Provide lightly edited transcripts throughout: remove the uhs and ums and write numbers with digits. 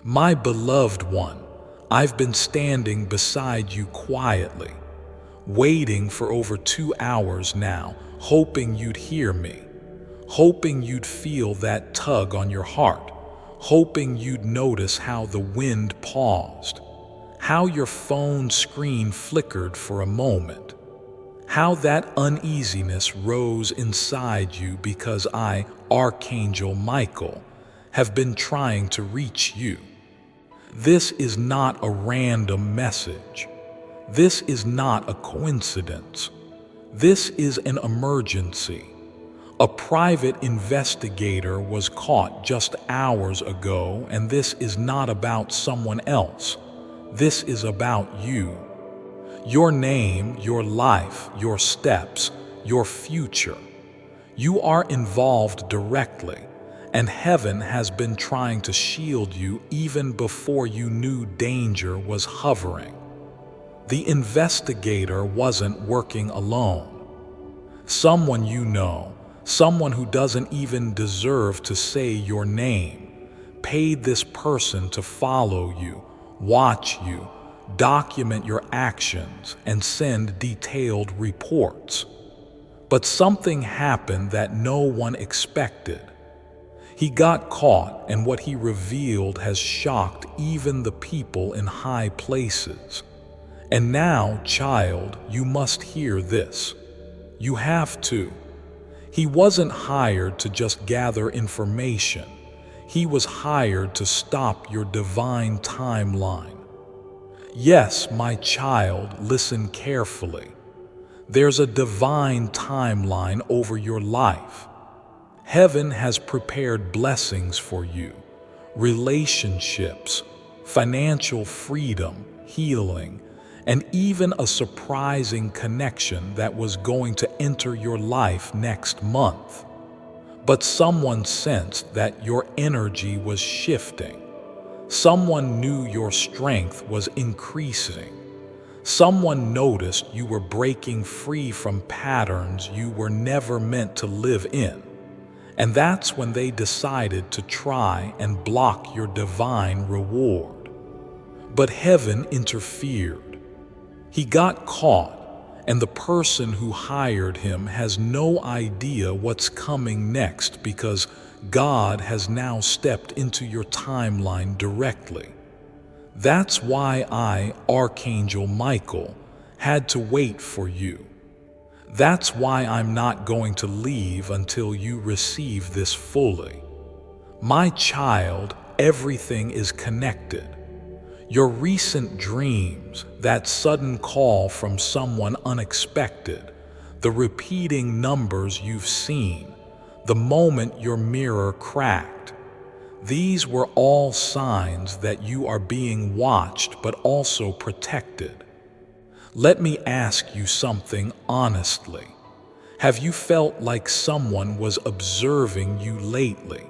My beloved one, I've been standing beside you quietly, waiting for over 2 hours now, hoping you'd hear me, hoping you'd feel that tug on your heart, hoping you'd notice how the wind paused, how your phone screen flickered for a moment, how that uneasiness rose inside you because I, Archangel Michael, have been trying to reach you. This is not a random message. This is not a coincidence. This is an emergency. A private investigator was caught just hours ago, and this is not about someone else. This is about you. Your name, your life, your steps, your future. You are involved directly, and heaven has been trying to shield you even before you knew danger was hovering. The investigator wasn't working alone. Someone you know, someone who doesn't even deserve to say your name, paid this person to follow you, watch you, document your actions, and send detailed reports. But something happened that no one expected. He got caught, and what he revealed has shocked even the people in high places. And now, child, you must hear this. You have to. He wasn't hired to just gather information. He was hired to stop your divine timeline. Yes, my child, listen carefully. There's a divine timeline over your life. Heaven has prepared blessings for you, relationships, financial freedom, healing, and even a surprising connection that was going to enter your life next month. But someone sensed that your energy was shifting. Someone knew your strength was increasing. Someone noticed you were breaking free from patterns you were never meant to live in. And that's when they decided to try and block your divine reward. But heaven interfered. He got caught, and the person who hired him has no idea what's coming next because God has now stepped into your timeline directly. That's why I, Archangel Michael, had to wait for you. That's why I'm not going to leave until you receive this fully. My child, everything is connected. Your recent dreams, that sudden call from someone unexpected, the repeating numbers you've seen, the moment your mirror cracked. These were all signs that you are being watched but also protected. Let me ask you something honestly. Have you felt like someone was observing you lately?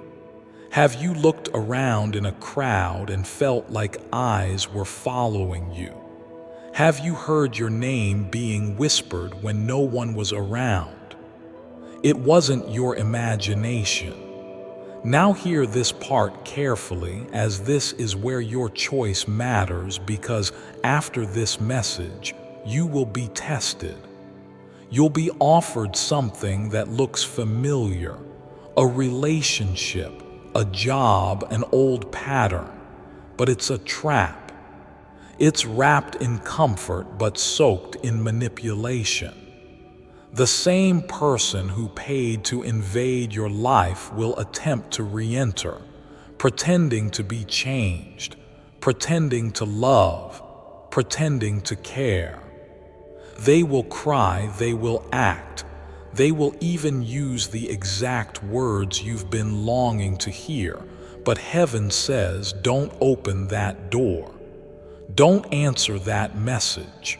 Have you looked around in a crowd and felt like eyes were following you? Have you heard your name being whispered when no one was around? It wasn't your imagination. Now hear this part carefully, as this is where your choice matters, because after this message, you will be tested. You'll be offered something that looks familiar, a relationship, a job, an old pattern, but it's a trap. It's wrapped in comfort but soaked in manipulation. The same person who paid to invade your life will attempt to re-enter, pretending to be changed, pretending to love, pretending to care. They will cry, they will act, they will even use the exact words you've been longing to hear, but heaven says, don't open that door. Don't answer that message.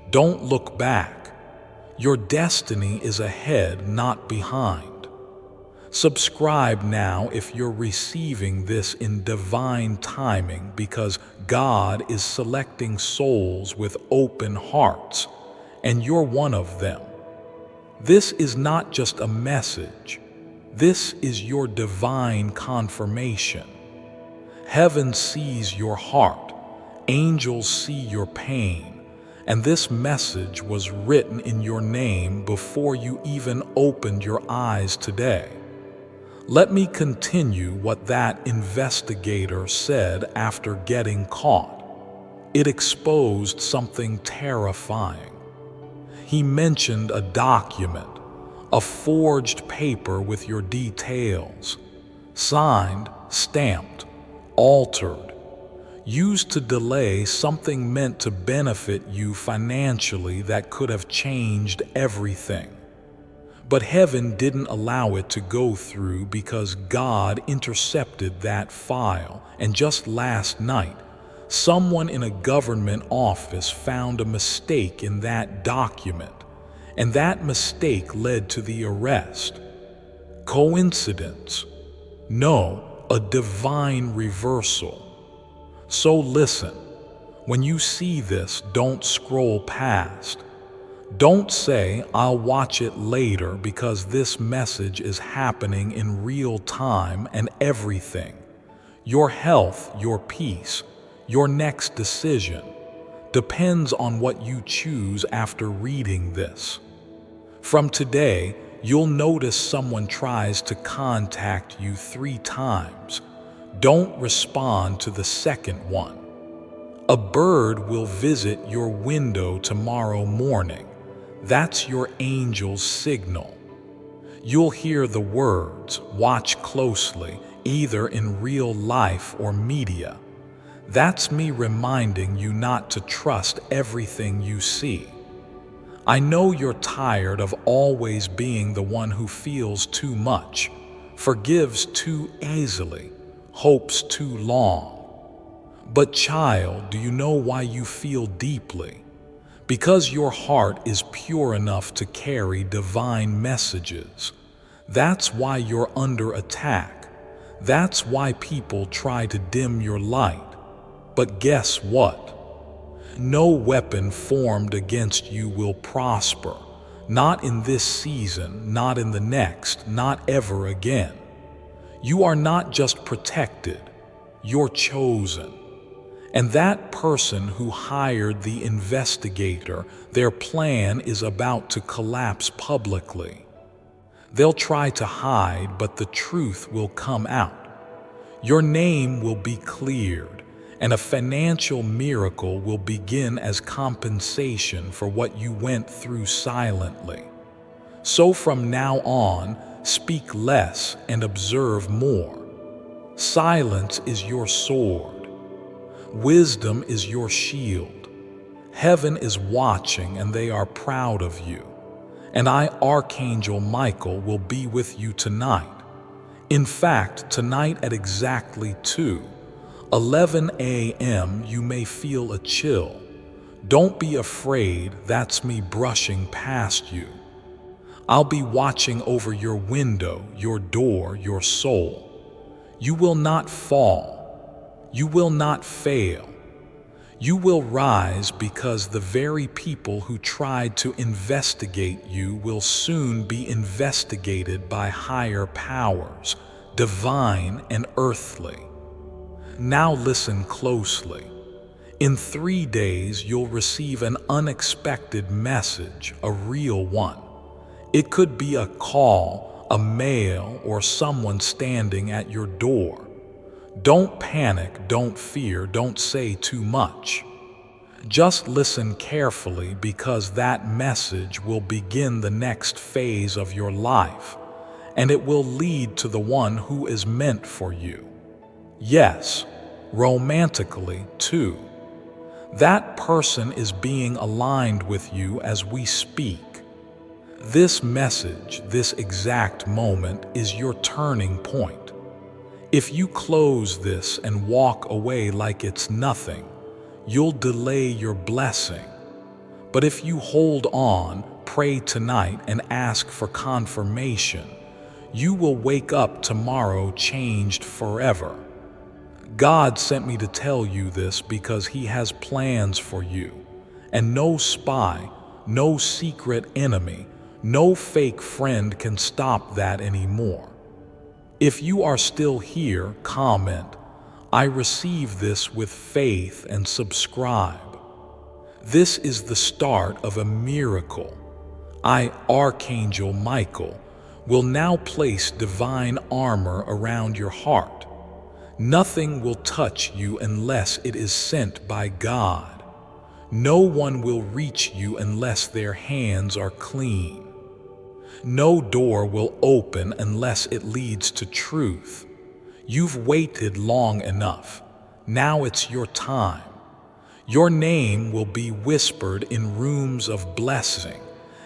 Don't look back. Your destiny is ahead, not behind. Subscribe now if you're receiving this in divine timing, because God is selecting souls with open hearts, and you're one of them. This is not just a message. This is your divine confirmation. Heaven sees your heart, angels see your pain, and this message was written in your name before you even opened your eyes today. Let me continue what that investigator said after getting caught. It exposed something terrifying. He mentioned a document, a forged paper with your details, signed, stamped, altered, used to delay something meant to benefit you financially that could have changed everything. But heaven didn't allow it to go through because God intercepted that file, and just last night, someone in a government office found a mistake in that document, and that mistake led to the arrest. Coincidence? No, a divine reversal. So listen, when you see this, don't scroll past. Don't say, "I'll watch it later," because this message is happening in real time, and everything, your health, your peace, your next decision, depends on what you choose after reading this. From today, you'll notice someone tries to contact you 3 times. Don't respond to the second one. A bird will visit your window tomorrow morning. That's your angel's signal. You'll hear the words, "Watch closely," either in real life or media. That's me reminding you not to trust everything you see. I know you're tired of always being the one who feels too much, forgives too easily, hopes too long. But child, do you know why you feel deeply? Because your heart is pure enough to carry divine messages. That's why you're under attack. That's why people try to dim your light. But guess what? No weapon formed against you will prosper. Not in this season, not in the next, not ever again. You are not just protected, you're chosen. And that person who hired the investigator, their plan is about to collapse publicly. They'll try to hide, but the truth will come out. Your name will be cleared, and a financial miracle will begin as compensation for what you went through silently. So from now on, speak less and observe more. Silence is your sword. Wisdom is your shield. Heaven is watching, and they are proud of you. And I, Archangel Michael, will be with you tonight. In fact, tonight at exactly 2:11 a.m., you may feel a chill. Don't be afraid, that's me brushing past you. I'll be watching over your window, your door, your soul. You will not fall. You will not fail. You will rise, because the very people who tried to investigate you will soon be investigated by higher powers, divine and earthly. Now listen closely. In 3 days, you'll receive an unexpected message, a real one. It could be a call, a mail, or someone standing at your door. Don't panic, don't fear, don't say too much. Just listen carefully, because that message will begin the next phase of your life, and it will lead to the one who is meant for you. Yes, romantically too. That person is being aligned with you as we speak. This message, this exact moment, is your turning point. If you close this and walk away like it's nothing, you'll delay your blessing. But if you hold on, pray tonight, and ask for confirmation, you will wake up tomorrow changed forever. God sent me to tell you this because He has plans for you, and no spy, no secret enemy, no fake friend can stop that anymore. If you are still here, comment, I receive this with faith and subscribe. This is the start of a miracle. I, Archangel Michael, will now place divine armor around your heart. Nothing will touch you unless it is sent by God. No one will reach you unless their hands are clean. No door will open unless it leads to truth. You've waited long enough. Now it's your time. Your name will be whispered in rooms of blessing,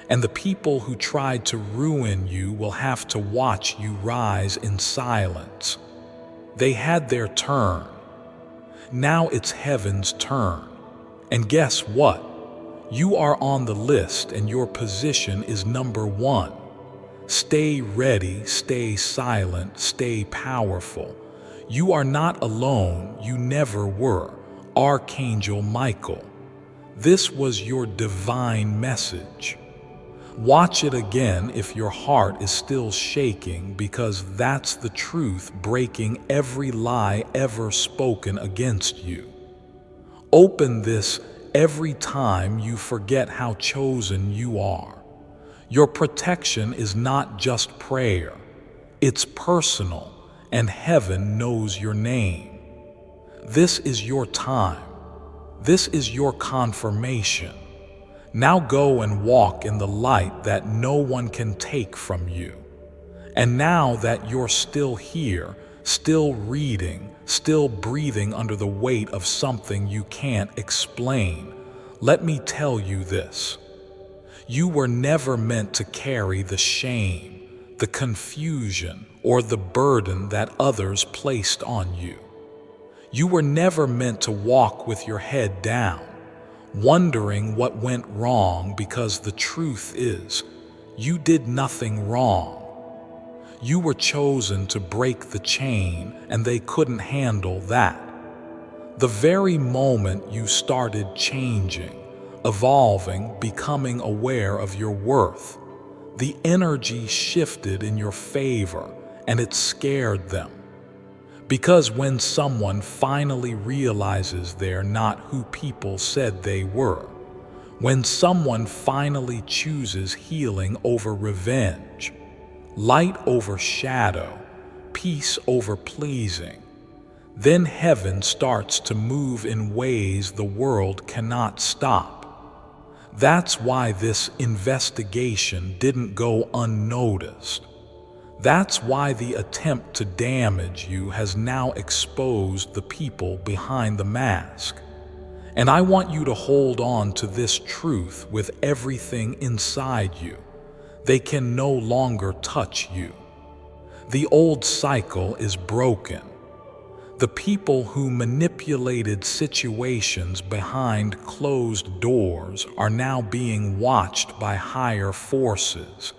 and the people who tried to ruin you will have to watch you rise in silence. They had their turn. Now it's heaven's turn. And guess what? You are on the list and your position is number 1. Stay ready, stay silent, stay powerful. You are not alone, you never were. Archangel Michael. This was your divine message. Watch it again if your heart is still shaking, because that's the truth breaking every lie ever spoken against you. Open this every time you forget how chosen you are. Your protection is not just prayer, it's personal, and heaven knows your name. This is your time. This is your confirmation. Now go and walk in the light that no one can take from you. And now that you're still here, still reading, still breathing under the weight of something you can't explain, let me tell you this. You were never meant to carry the shame, the confusion, or the burden that others placed on you. You were never meant to walk with your head down, wondering what went wrong, because the truth is, you did nothing wrong. You were chosen to break the chain, and they couldn't handle that. The very moment you started changing, evolving, becoming aware of your worth, the energy shifted in your favor, and it scared them. Because when someone finally realizes they're not who people said they were, when someone finally chooses healing over revenge, light over shadow, peace over pleasing, then heaven starts to move in ways the world cannot stop. That's why this investigation didn't go unnoticed. That's why the attempt to damage you has now exposed the people behind the mask. And I want you to hold on to this truth with everything inside you. They can no longer touch you. The old cycle is broken. The people who manipulated situations behind closed doors are now being watched by higher forces.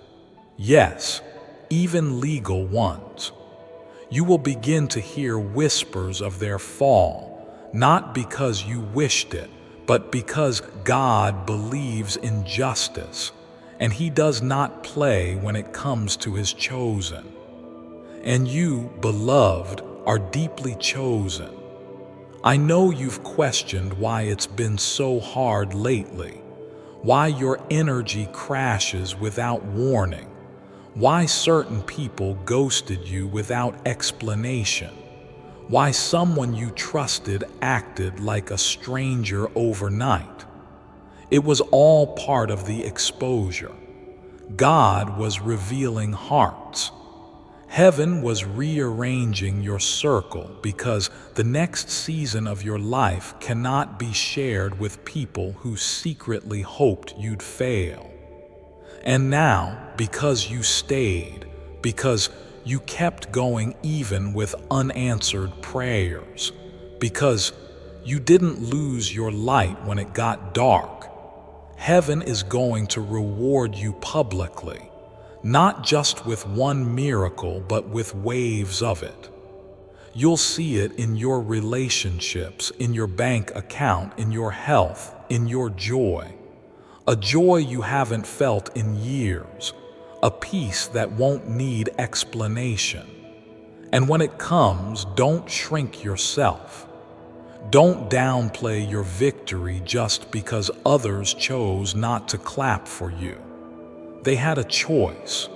Yes, even legal ones. You will begin to hear whispers of their fall, not because you wished it, but because God believes in justice, and He does not play when it comes to His chosen. And you, beloved, are deeply chosen. I know you've questioned why it's been so hard lately, why your energy crashes without warning, why certain people ghosted you without explanation, why someone you trusted acted like a stranger overnight. It was all part of the exposure. God was revealing hearts. Heaven was rearranging your circle, because the next season of your life cannot be shared with people who secretly hoped you'd fail. And now, because you stayed, because you kept going even with unanswered prayers, because you didn't lose your light when it got dark, heaven is going to reward you publicly. Not just with one miracle, but with waves of it. You'll see it in your relationships, in your bank account, in your health, in your joy. A joy you haven't felt in years. A peace that won't need explanation. And when it comes, don't shrink yourself. Don't downplay your victory just because others chose not to clap for you. They had a choice.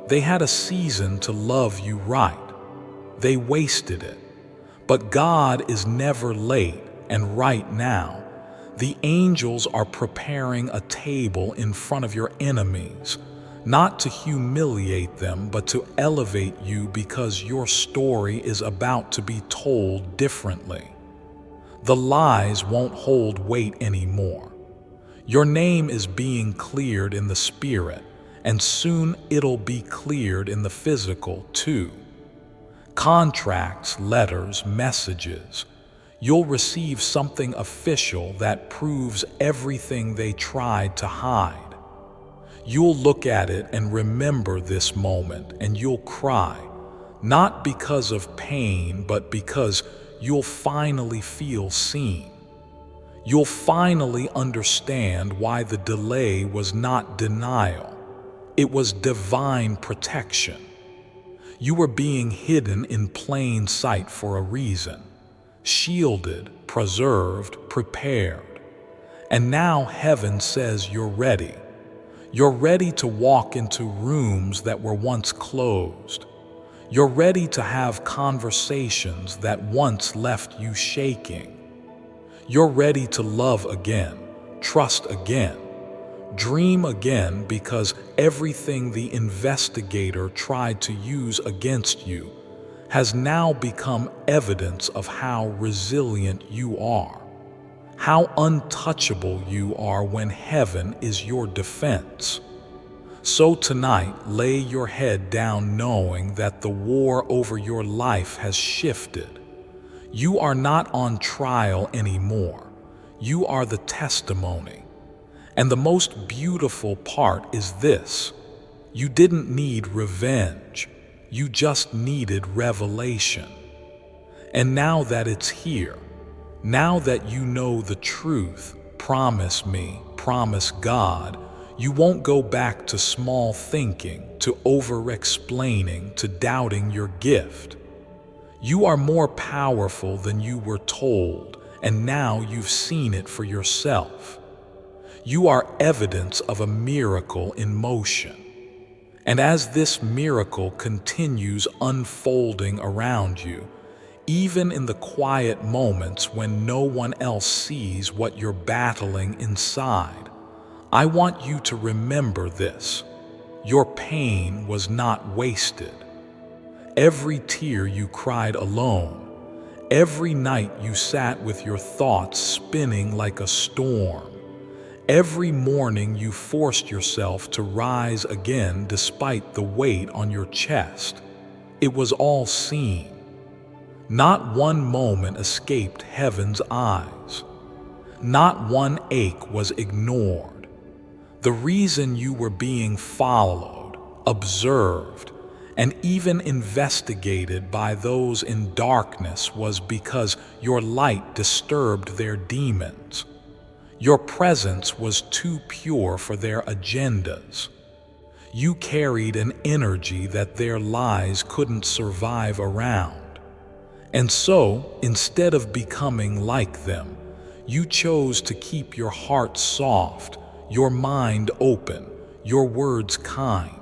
They had a season to love you right. They wasted it. But God is never late, and right now, the angels are preparing a table in front of your enemies, not to humiliate them, but to elevate you because your story is about to be told differently. The lies won't hold weight anymore. Your name is being cleared in the spirit, and soon it'll be cleared in the physical too. Contracts, letters, messages. You'll receive something official that proves everything they tried to hide. You'll look at it and remember this moment, and you'll cry, not because of pain, but because you'll finally feel seen. You'll finally understand why the delay was not denial. It was divine protection. You were being hidden in plain sight for a reason, shielded, preserved, prepared. And now heaven says you're ready. You're ready to walk into rooms that were once closed. You're ready to have conversations that once left you shaking. You're ready to love again, trust again, dream again, because everything the investigator tried to use against you has now become evidence of how resilient you are, how untouchable you are when heaven is your defense. So tonight, lay your head down knowing that the war over your life has shifted. You are not on trial anymore. You are the testimony. And the most beautiful part is this: you didn't need revenge. You just needed revelation. And now that it's here, now that you know the truth, promise me, promise God, you won't go back to small thinking, to over-explaining, to doubting your gift. You are more powerful than you were told, and now you've seen it for yourself. You are evidence of a miracle in motion. And as this miracle continues unfolding around you, even in the quiet moments when no one else sees what you're battling inside, I want you to remember this: your pain was not wasted. Every tear you cried alone, every night you sat with your thoughts spinning like a storm, every morning you forced yourself to rise again despite the weight on your chest, it was all seen. Not one moment escaped heaven's eyes. Not one ache was ignored. The reason you were being followed, observed, and even investigated by those in darkness was because your light disturbed their demons. Your presence was too pure for their agendas. You carried an energy that their lies couldn't survive around. And so, instead of becoming like them, you chose to keep your heart soft, your mind open, your words kind.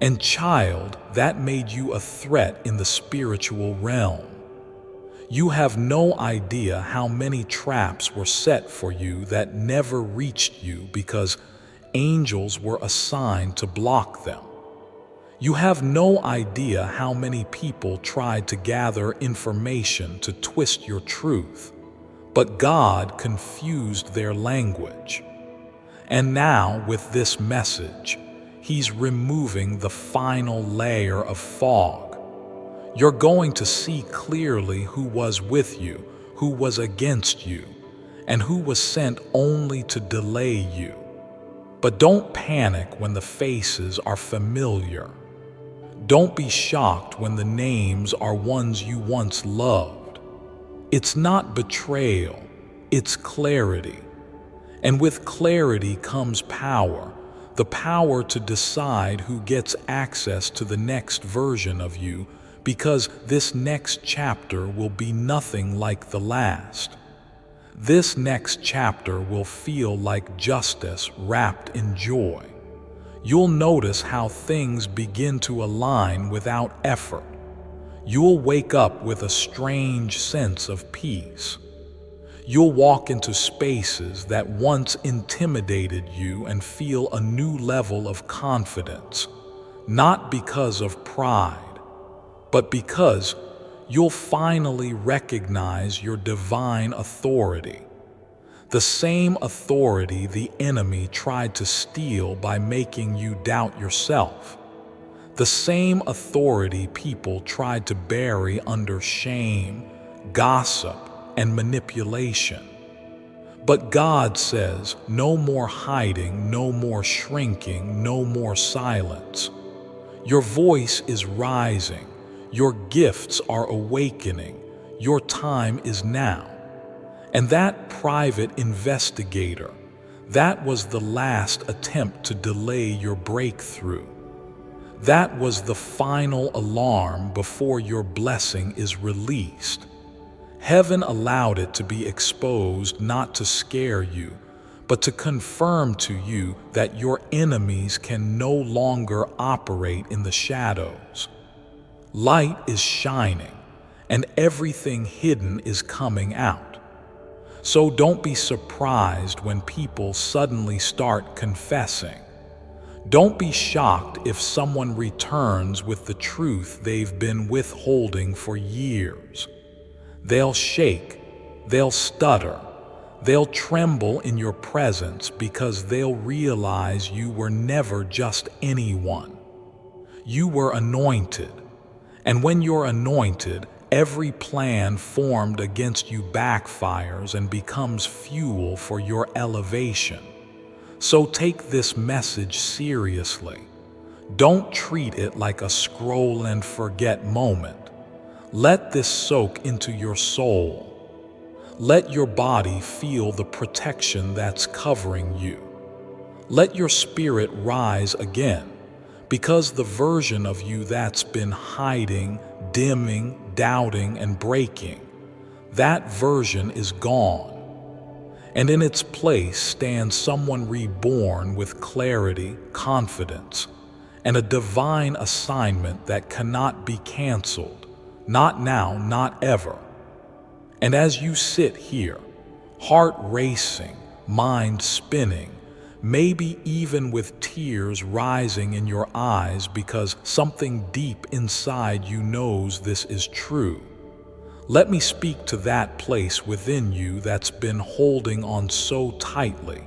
And child, that made you a threat in the spiritual realm. You have no idea how many traps were set for you that never reached you because angels were assigned to block them. You have no idea how many people tried to gather information to twist your truth, but God confused their language. And now, with this message, He's removing the final layer of fog. You're going to see clearly who was with you, who was against you, and who was sent only to delay you. But don't panic when the faces are familiar. Don't be shocked when the names are ones you once loved. It's not betrayal, it's clarity. And with clarity comes power, the power to decide who gets access to the next version of you because this next chapter will be nothing like the last. This next chapter will feel like justice wrapped in joy. You'll notice how things begin to align without effort. You'll wake up with a strange sense of peace. You'll walk into spaces that once intimidated you and feel a new level of confidence, not because of pride, but because you'll finally recognize your divine authority. The same authority the enemy tried to steal by making you doubt yourself. The same authority people tried to bury under shame, gossip, and manipulation. But God says, no more hiding, no more shrinking, no more silence. Your voice is rising, your gifts are awakening, your time is now. And that private investigator, that was the last attempt to delay your breakthrough. That was the final alarm before your blessing is released. Heaven allowed it to be exposed not to scare you, but to confirm to you that your enemies can no longer operate in the shadows. Light is shining, and everything hidden is coming out. So don't be surprised when people suddenly start confessing. Don't be shocked if someone returns with the truth they've been withholding for years. They'll shake, they'll stutter, they'll tremble in your presence because they'll realize you were never just anyone. You were anointed, and when you're anointed, every plan formed against you backfires and becomes fuel for your elevation. So take this message seriously. Don't treat it like a scroll and forget moment. Let this soak into your soul. Let your body feel the protection that's covering you. Let your spirit rise again, because the version of you that's been hiding, dimming, doubting, and breaking, that version is gone. And in its place stands someone reborn with clarity, confidence, and a divine assignment that cannot be canceled, not now, not ever. And as you sit here, heart racing, mind spinning, maybe even with tears rising in your eyes because something deep inside you knows this is true, let me speak to that place within you that's been holding on so tightly,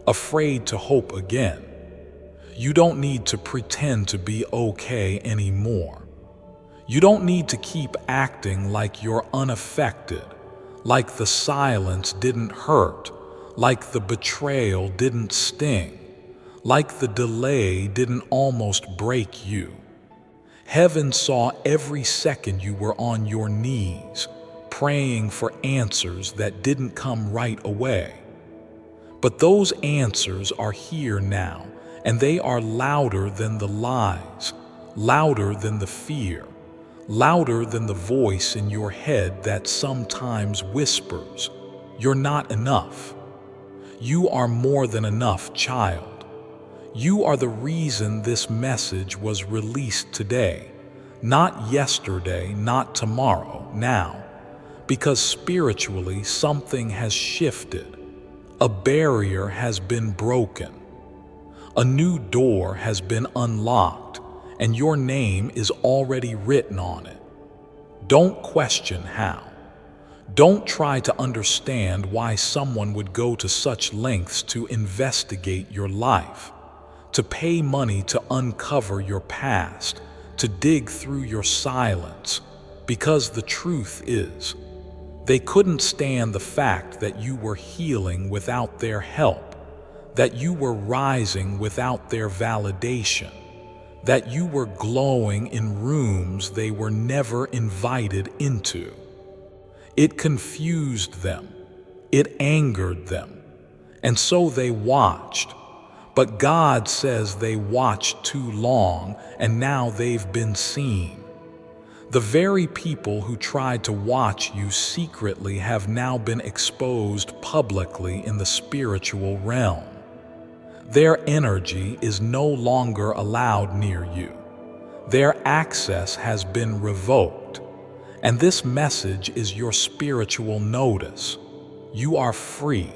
afraid to hope again. You don't need to pretend to be okay anymore. You don't need to keep acting like you're unaffected, like the silence didn't hurt, like the betrayal didn't sting, like the delay didn't almost break you. Heaven saw every second you were on your knees, praying for answers that didn't come right away. But those answers are here now, and they are louder than the lies, louder than the fear, louder than the voice in your head that sometimes whispers, "You're not enough." You are more than enough, child. You are the reason this message was released today, not yesterday, not tomorrow, now, because spiritually something has shifted. A barrier has been broken. A new door has been unlocked, and your name is already written on it. Don't question how. Don't try to understand why someone would go to such lengths to investigate your life, to pay money to uncover your past, to dig through your silence, because the truth is, they couldn't stand the fact that you were healing without their help, that you were rising without their validation, that you were glowing in rooms they were never invited into. It confused them, it angered them, and so they watched. But God says they watched too long, and now they've been seen. The very people who tried to watch you secretly have now been exposed publicly in the spiritual realm. Their energy is no longer allowed near you. Their access has been revoked. And this message is your spiritual notice. You are free.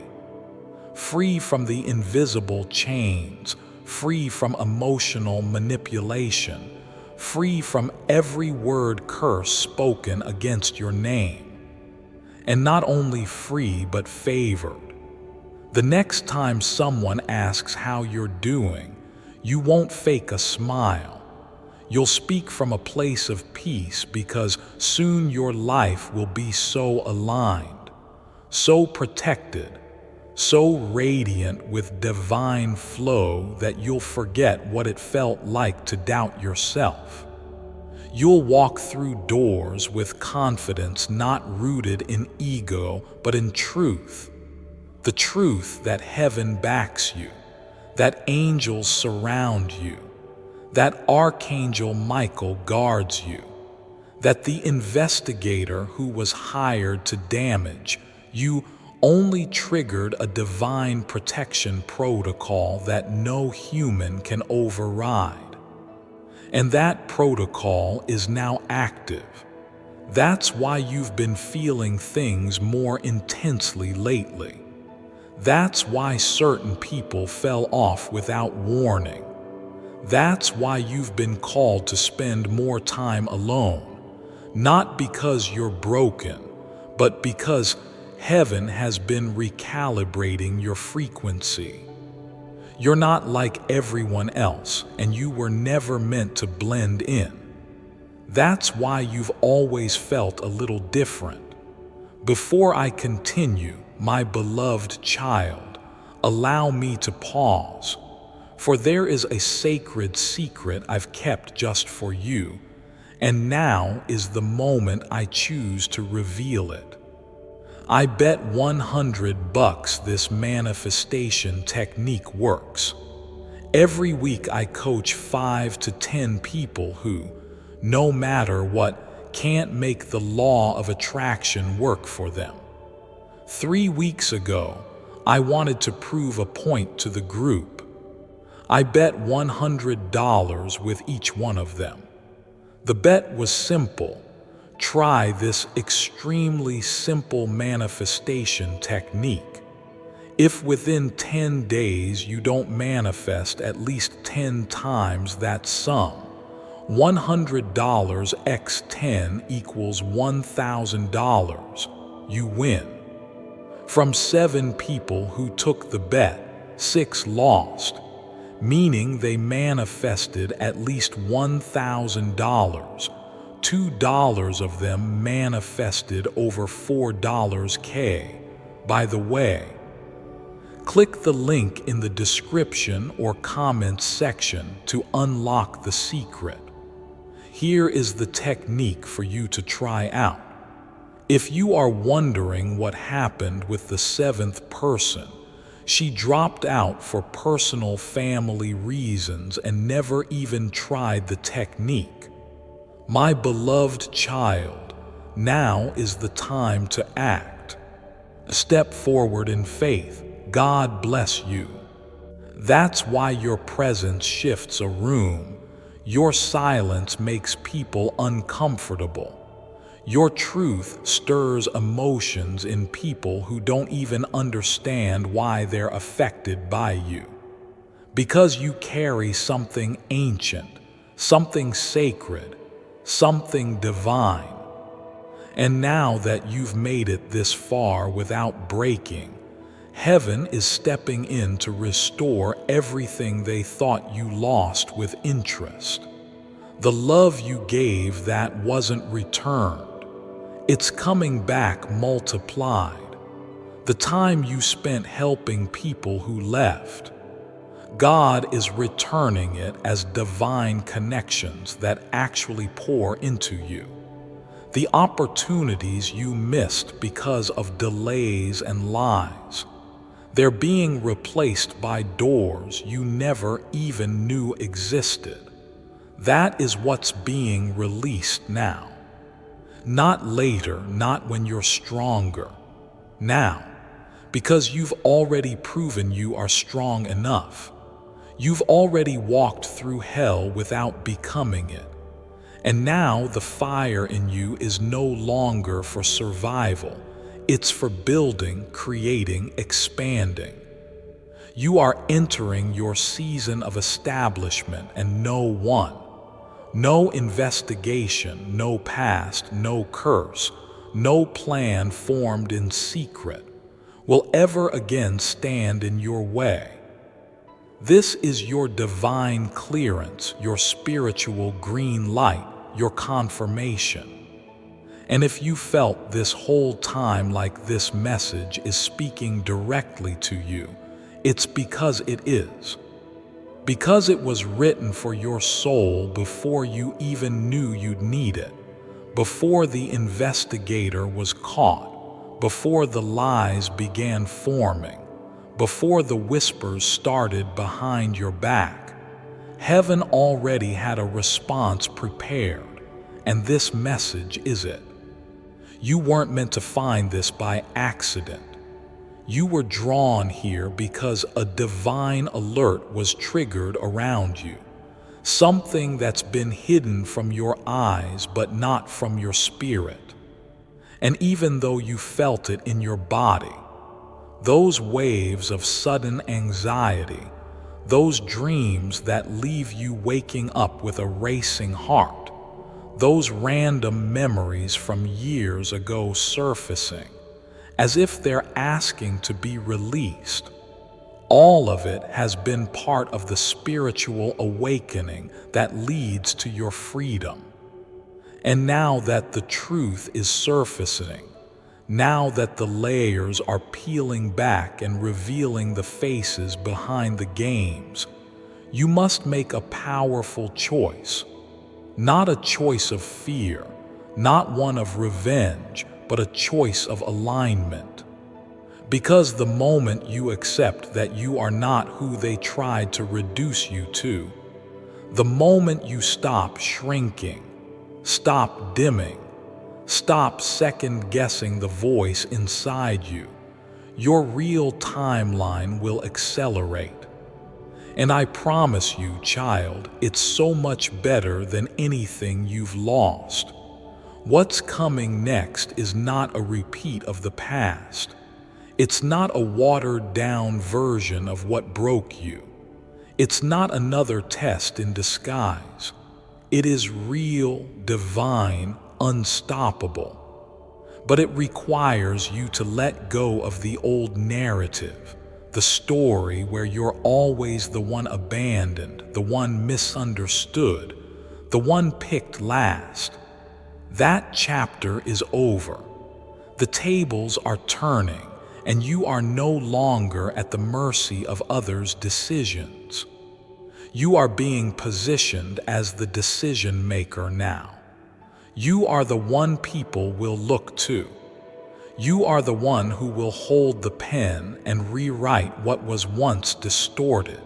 Free from the invisible chains, free from emotional manipulation, free from every word curse spoken against your name. And not only free, but favored. The next time someone asks how you're doing, you won't fake a smile. You'll speak from a place of peace because soon your life will be so aligned, so protected, so radiant with divine flow that you'll forget what it felt like to doubt yourself. You'll walk through doors with confidence not rooted in ego but in truth. The truth that heaven backs you, that angels surround you, that Archangel Michael guards you, that the investigator who was hired to damage you only triggered a divine protection protocol that no human can override. And that protocol is now active. That's why you've been feeling things more intensely lately. That's why certain people fell off without warning. That's why you've been called to spend more time alone, not because you're broken, but because heaven has been recalibrating your frequency. You're not like everyone else, and you were never meant to blend in. That's why you've always felt a little different. Before I continue, my beloved child, allow me to pause, for there is a sacred secret I've kept just for you, and now is the moment I choose to reveal it. I bet $100 this manifestation technique works. Every week I coach 5 to 10 people who, no matter what, can't make the law of attraction work for them. 3 weeks ago, I wanted to prove a point to the group. I bet $100 with each one of them. The bet was simple. Try this extremely simple manifestation technique. If within 10 days you don't manifest at least 10 times that sum, $100 x 10 equals $1,000. You win. From 7 people who took the bet, 6 lost, meaning they manifested at least $1,000. $2 of them manifested over $4K. By the way, click the link in the description or comments section to unlock the secret. Here is the technique for you to try out. If you are wondering what happened with the 7th person, she dropped out for personal family reasons and never even tried the technique. My beloved child, now is the time to act. Step forward in faith. God bless you. That's why your presence shifts a room. Your silence makes people uncomfortable. Your truth stirs emotions in people who don't even understand why they're affected by you. Because you carry something ancient, something sacred, something divine. And now that you've made it this far without breaking, heaven is stepping in to restore everything they thought you lost with interest. The love you gave that wasn't returned, it's coming back multiplied. The time you spent helping people who left, God is returning it as divine connections that actually pour into you. The opportunities you missed because of delays and lies, they're being replaced by doors you never even knew existed. That is what's being released now. Not later, not when you're stronger. Now, because you've already proven you are strong enough. You've already walked through hell without becoming it. And now the fire in you is no longer for survival. It's for building, creating, expanding. You are entering your season of establishment, and no investigation, no past, no curse, no plan formed in secret will ever again stand in your way. This is your divine clearance, your spiritual green light, your confirmation. And if you felt this whole time like this message is speaking directly to you, it's because it is. Because it was written for your soul before you even knew you'd need it, before the investigator was caught, before the lies began forming, before the whispers started behind your back. Heaven already had a response prepared, and this message is it. You weren't meant to find this by accident. You were drawn here because a divine alert was triggered around you. Something that's been hidden from your eyes but not from your spirit. And even though you felt it in your body, those waves of sudden anxiety, those dreams that leave you waking up with a racing heart, those random memories from years ago surfacing, as if they're asking to be released. All of it has been part of the spiritual awakening that leads to your freedom. And now that the truth is surfacing, now that the layers are peeling back and revealing the faces behind the games, you must make a powerful choice. Not a choice of fear, not one of revenge, but a choice of alignment. Because the moment you accept that you are not who they tried to reduce you to, the moment you stop shrinking, stop dimming, stop second-guessing the voice inside you, your real timeline will accelerate. And I promise you, child, it's so much better than anything you've lost. What's coming next is not a repeat of the past. It's not a watered-down version of what broke you. It's not another test in disguise. It is real, divine, unstoppable. But it requires you to let go of the old narrative, the story where you're always the one abandoned, the one misunderstood, the one picked last. That chapter is over. The tables are turning, and you are no longer at the mercy of others' decisions. You are being positioned as the decision maker now. You are the one people will look to. You are the one who will hold the pen and rewrite what was once distorted.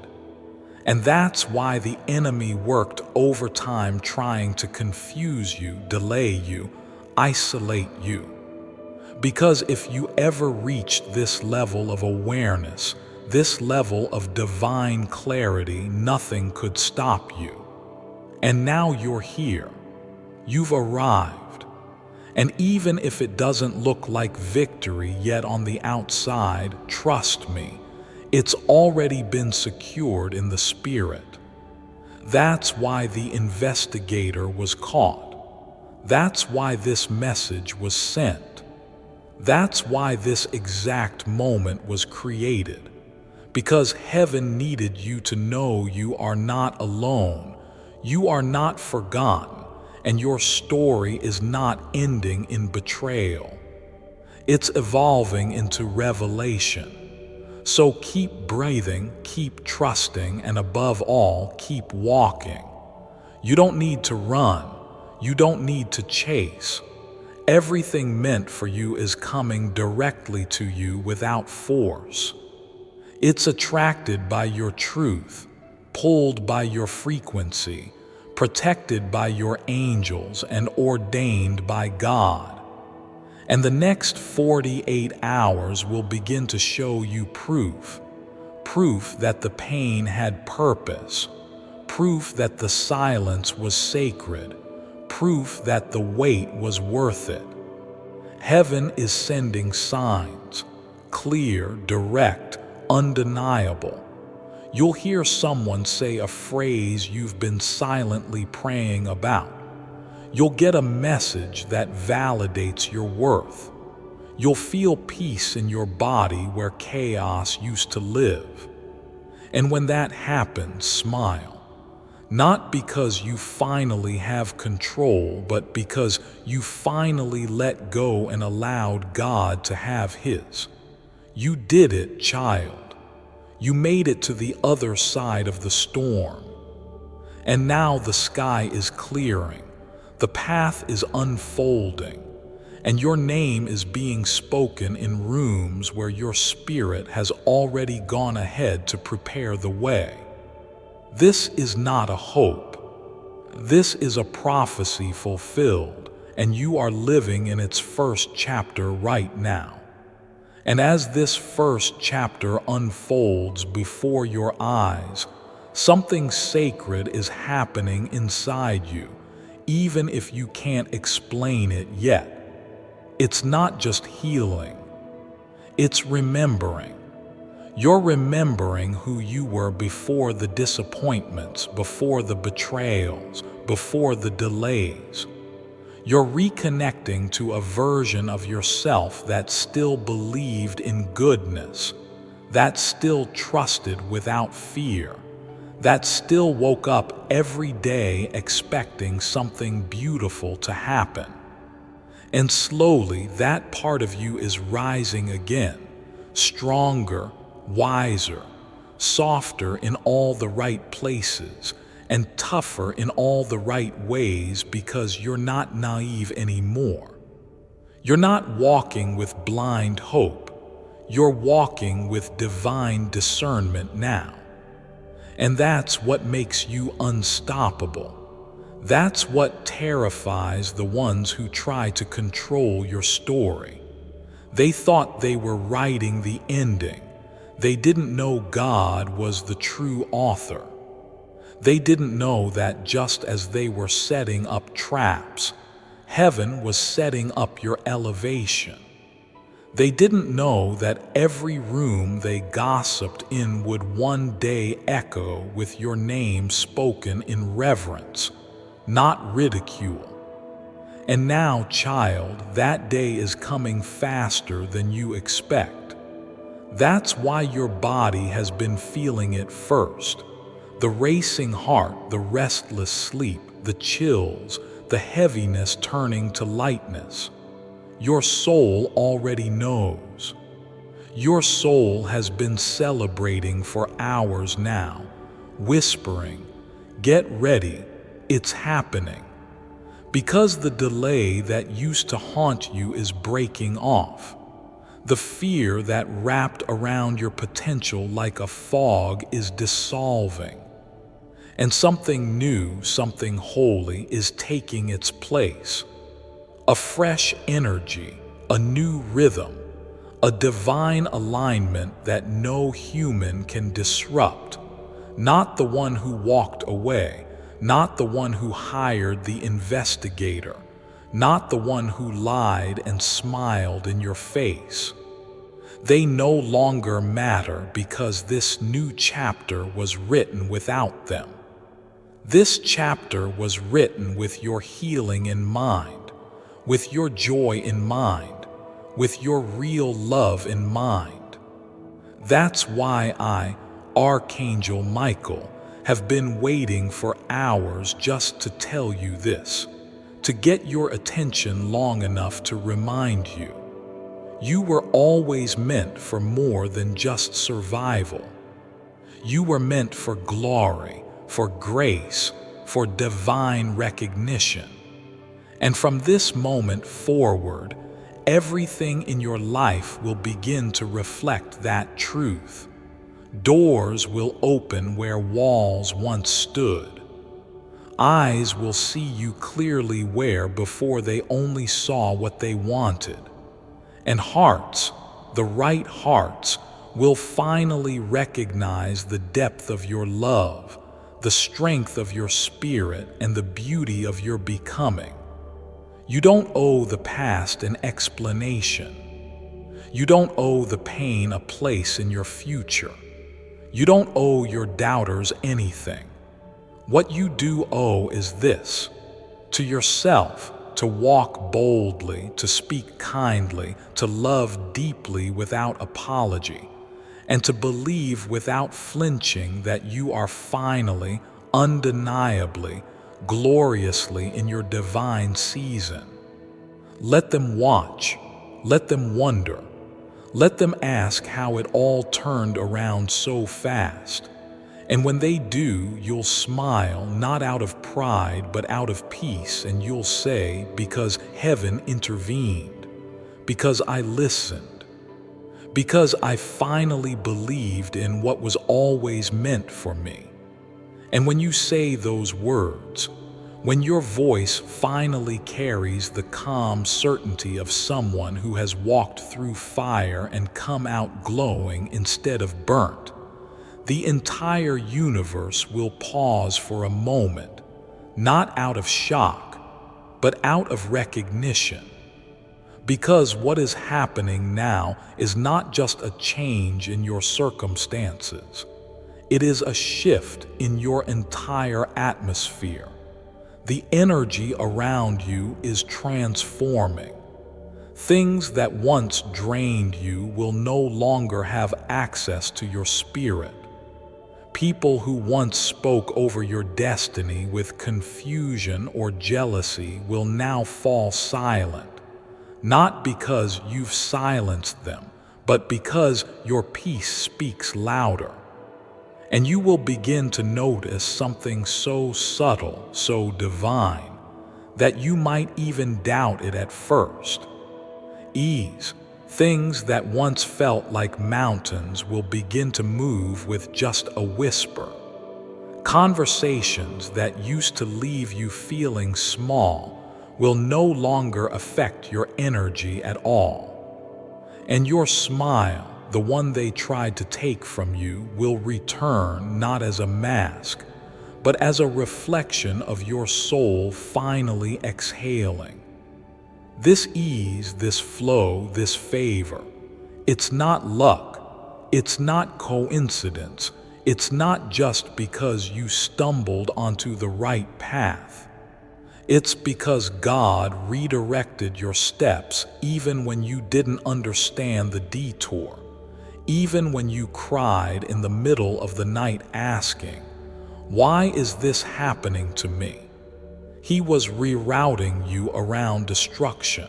And that's why the enemy worked overtime trying to confuse you, delay you, isolate you. Because if you ever reached this level of awareness, this level of divine clarity, nothing could stop you. And now you're here. You've arrived. And even if it doesn't look like victory yet on the outside, trust me, it's already been secured in the spirit. That's why the investigator was caught. That's why this message was sent. That's why this exact moment was created. Because heaven needed you to know you are not alone, you are not forgotten, and your story is not ending in betrayal. It's evolving into revelation. So keep breathing, keep trusting, and above all, keep walking. You don't need to run. You don't need to chase. Everything meant for you is coming directly to you without force. It's attracted by your truth, pulled by your frequency, protected by your angels and ordained by God. And the next 48 hours will begin to show you proof that the pain had purpose, proof that the silence was sacred, proof that the wait was worth it. Heaven is sending signs, clear, direct, undeniable. You'll hear someone say a phrase you've been silently praying about. You'll get a message that validates your worth. You'll feel peace in your body where chaos used to live. And when that happens, smile. Not because you finally have control, but because you finally let go and allowed God to have His. You did it, child. You made it to the other side of the storm. And now the sky is clearing, the path is unfolding, and your name is being spoken in rooms where your spirit has already gone ahead to prepare the way. This is not a hope. This is a prophecy fulfilled, and you are living in its first chapter right now. And as this first chapter unfolds before your eyes, something sacred is happening inside you, even if you can't explain it yet. It's not just healing. It's remembering. You're remembering who you were before the disappointments, before the betrayals, before the delays. You're reconnecting to a version of yourself that still believed in goodness, that still trusted without fear, that still woke up every day expecting something beautiful to happen. And slowly that part of you is rising again, stronger, wiser, softer in all the right places, and tougher in all the right ways, because you're not naive anymore. You're not walking with blind hope. You're walking with divine discernment now. And that's what makes you unstoppable. That's what terrifies the ones who try to control your story. They thought they were writing the ending. They didn't know God was the true author. They didn't know that just as they were setting up traps, heaven was setting up your elevation. They didn't know that every room they gossiped in would one day echo with your name spoken in reverence, not ridicule. And now, child, that day is coming faster than you expect. That's why your body has been feeling it first. The racing heart, the restless sleep, the chills, the heaviness turning to lightness. Your soul already knows. Your soul has been celebrating for hours now, whispering, "Get ready, it's happening." Because the delay that used to haunt you is breaking off. The fear that wrapped around your potential like a fog is dissolving. And something new, something holy is taking its place. A fresh energy, a new rhythm, a divine alignment that no human can disrupt. Not the one who walked away, not the one who hired the investigator, not the one who lied and smiled in your face. They no longer matter because this new chapter was written without them. This chapter was written with your healing in mind, with your joy in mind, with your real love in mind. That's why I, Archangel Michael, have been waiting for hours just to tell you this, to get your attention long enough to remind you. You were always meant for more than just survival. You were meant for glory, for grace, for divine recognition. And from this moment forward, everything in your life will begin to reflect that truth. Doors will open where walls once stood. Eyes will see you clearly where before they only saw what they wanted. And hearts, the right hearts, will finally recognize the depth of your love, the strength of your spirit, and the beauty of your becoming. You don't owe the past an explanation. You don't owe the pain a place in your future. You don't owe your doubters anything. What you do owe is this: to yourself, to walk boldly, to speak kindly, to love deeply without apology, and to believe without flinching that you are finally, undeniably, gloriously in your divine season. Let them watch, let them wonder, let them ask how it all turned around so fast. And when they do, you'll smile, not out of pride, but out of peace, and you'll say, because heaven intervened, because I listened, because I finally believed in what was always meant for me. And when you say those words, when your voice finally carries the calm certainty of someone who has walked through fire and come out glowing instead of burnt, the entire universe will pause for a moment, not out of shock, but out of recognition. Because what is happening now is not just a change in your circumstances. It is a shift in your entire atmosphere. The energy around you is transforming. Things that once drained you will no longer have access to your spirit. People who once spoke over your destiny with confusion or jealousy will now fall silent, not because you've silenced them, but because your peace speaks louder. And you will begin to notice something so subtle, so divine, that you might even doubt it at first. Ease. Things that once felt like mountains will begin to move with just a whisper. Conversations that used to leave you feeling small will no longer affect your energy at all. And your smile, the one they tried to take from you, will return not as a mask, but as a reflection of your soul finally exhaling. This ease, this flow, this favor, it's not luck, it's not coincidence, it's not just because you stumbled onto the right path. It's because God redirected your steps even when you didn't understand the detour, even when you cried in the middle of the night asking, "Why is this happening to me?" He was rerouting you around destruction.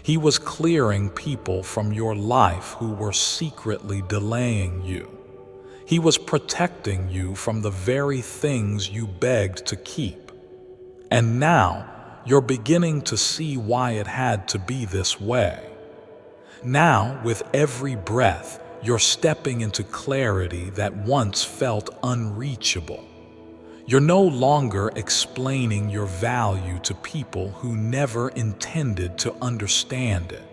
He was clearing people from your life who were secretly delaying you. He was protecting you from the very things you begged to keep. And now you're beginning to see why it had to be this way. Now, with every breath, you're stepping into clarity that once felt unreachable. You're no longer explaining your value to people who never intended to understand it.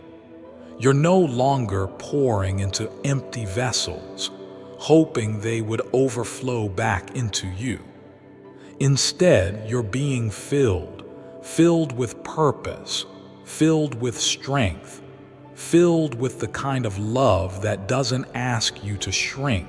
You're no longer pouring into empty vessels, hoping they would overflow back into you. Instead, you're being filled with purpose, filled with strength, filled with the kind of love that doesn't ask you to shrink.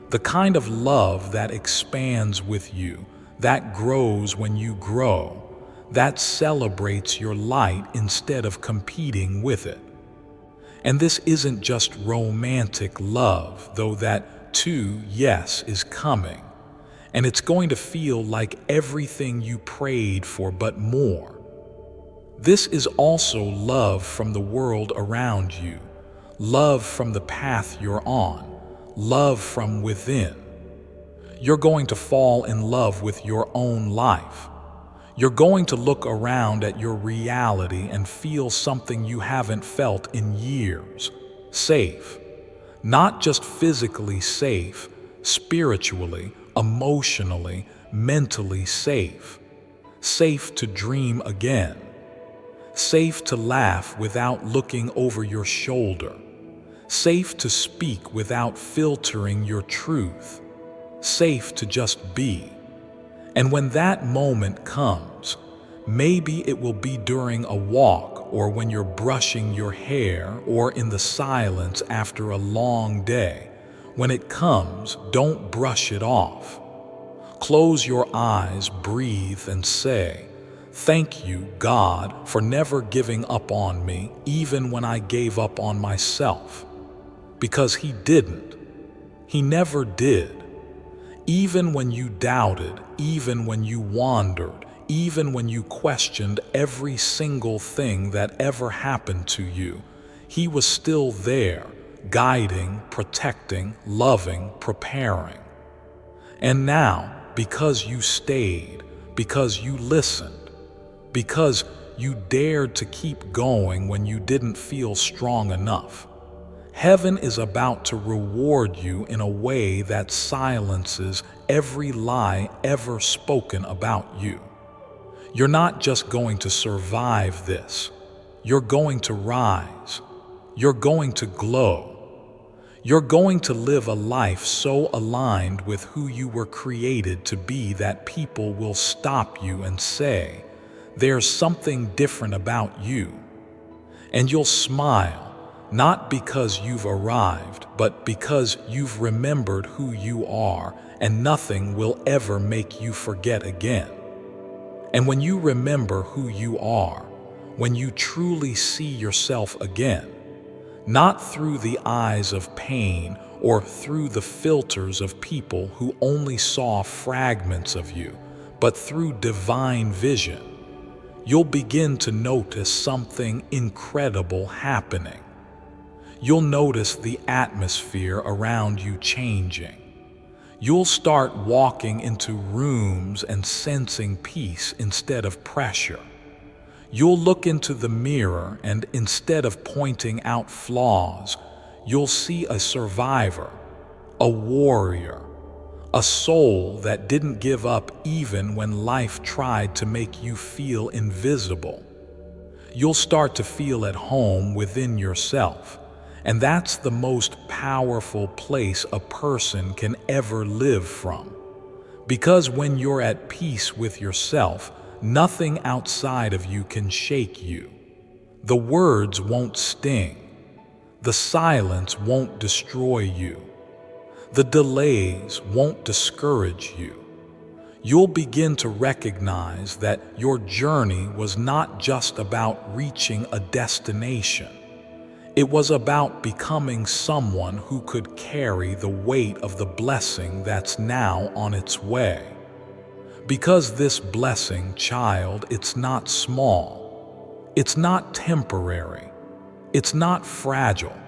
The kind of love that expands with you, that grows when you grow, that celebrates your light instead of competing with it. And this isn't just romantic love, though that too, yes, is coming. And it's going to feel like everything you prayed for, but more. This is also love from the world around you, love from the path you're on, love from within. You're going to fall in love with your own life. You're going to look around at your reality and feel something you haven't felt in years. Safe. Not just physically safe, spiritually, emotionally, mentally safe, safe to dream again, safe to laugh without looking over your shoulder, safe to speak without filtering your truth, safe to just be. And when that moment comes, maybe it will be during a walk or when you're brushing your hair or in the silence after a long day. When it comes, don't brush it off. Close your eyes, breathe, and say, "Thank you, God, for never giving up on me, even when I gave up on myself." Because He didn't. He never did. Even when you doubted, even when you wandered, even when you questioned every single thing that ever happened to you, He was still there, guiding, protecting, loving, preparing. And now, because you stayed, because you listened, because you dared to keep going when you didn't feel strong enough, Heaven is about to reward you in a way that silences every lie ever spoken about you. You're not just going to survive this. You're going to rise. You're going to glow. You're going to live a life so aligned with who you were created to be that people will stop you and say, "There's something different about you." And you'll smile. Not because you've arrived, but because you've remembered who you are, and nothing will ever make you forget again. And when you remember who you are, when you truly see yourself again, not through the eyes of pain or through the filters of people who only saw fragments of you, but through divine vision, you'll begin to notice something incredible happening. You'll notice the atmosphere around you changing. You'll start walking into rooms and sensing peace instead of pressure. You'll look into the mirror and instead of pointing out flaws, you'll see a survivor, a warrior, a soul that didn't give up even when life tried to make you feel invisible. You'll start to feel at home within yourself. And that's the most powerful place a person can ever live from. Because when you're at peace with yourself, nothing outside of you can shake you. The words won't sting. The silence won't destroy you. The delays won't discourage you. You'll begin to recognize that your journey was not just about reaching a destination. It was about becoming someone who could carry the weight of the blessing that's now on its way. Because this blessing, child, it's not small. It's not temporary. It's not fragile.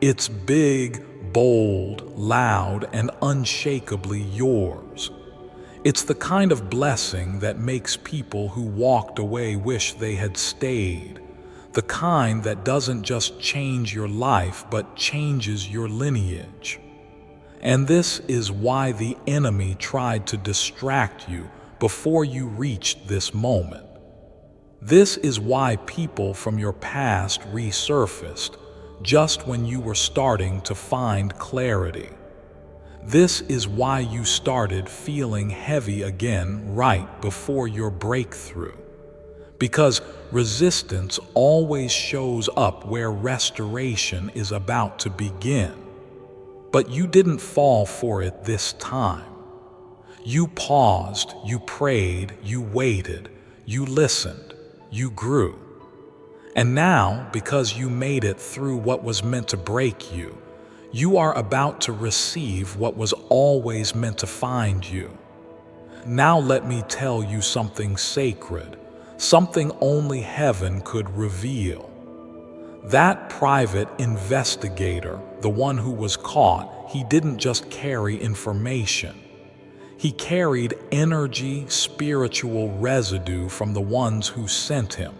It's big, bold, loud, and unshakably yours. It's the kind of blessing that makes people who walked away wish they had stayed. The kind that doesn't just change your life, but changes your lineage. And this is why the enemy tried to distract you before you reached this moment. This is why people from your past resurfaced just when you were starting to find clarity. This is why you started feeling heavy again right before your breakthrough. Because resistance always shows up where restoration is about to begin. But you didn't fall for it this time. You paused, you prayed, you waited, you listened, you grew. And now, because you made it through what was meant to break you, you are about to receive what was always meant to find you. Now let me tell you something sacred. Something only heaven could reveal. That private investigator, the one who was caught, he didn't just carry information. He carried energy, spiritual residue from the ones who sent him.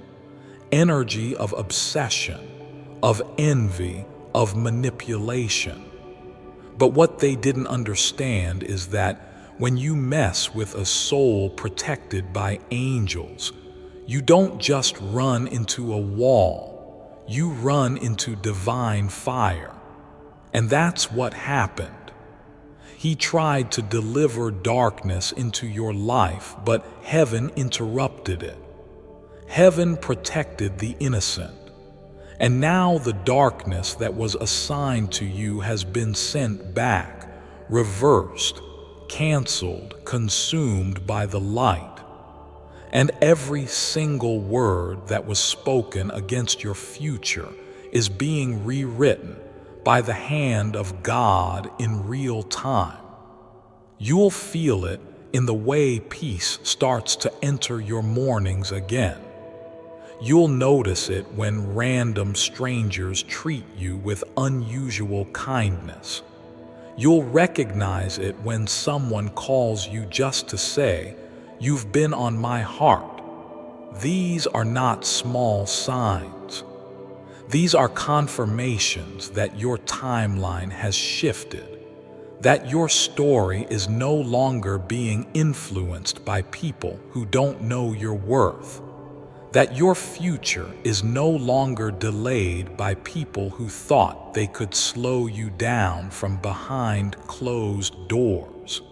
Energy of obsession, of envy, of manipulation. But what they didn't understand is that when you mess with a soul protected by angels, you don't just run into a wall, you run into divine fire. And that's what happened. He tried to deliver darkness into your life, but heaven interrupted it. Heaven protected the innocent. And now the darkness that was assigned to you has been sent back, reversed, canceled, consumed by the light. And every single word that was spoken against your future is being rewritten by the hand of God in real time. You'll feel it in the way peace starts to enter your mornings again. You'll notice it when random strangers treat you with unusual kindness. You'll recognize it when someone calls you just to say, "You've been on my heart." These are not small signs. These are confirmations that your timeline has shifted, that your story is no longer being influenced by people who don't know your worth, that your future is no longer delayed by people who thought they could slow you down from behind closed doors.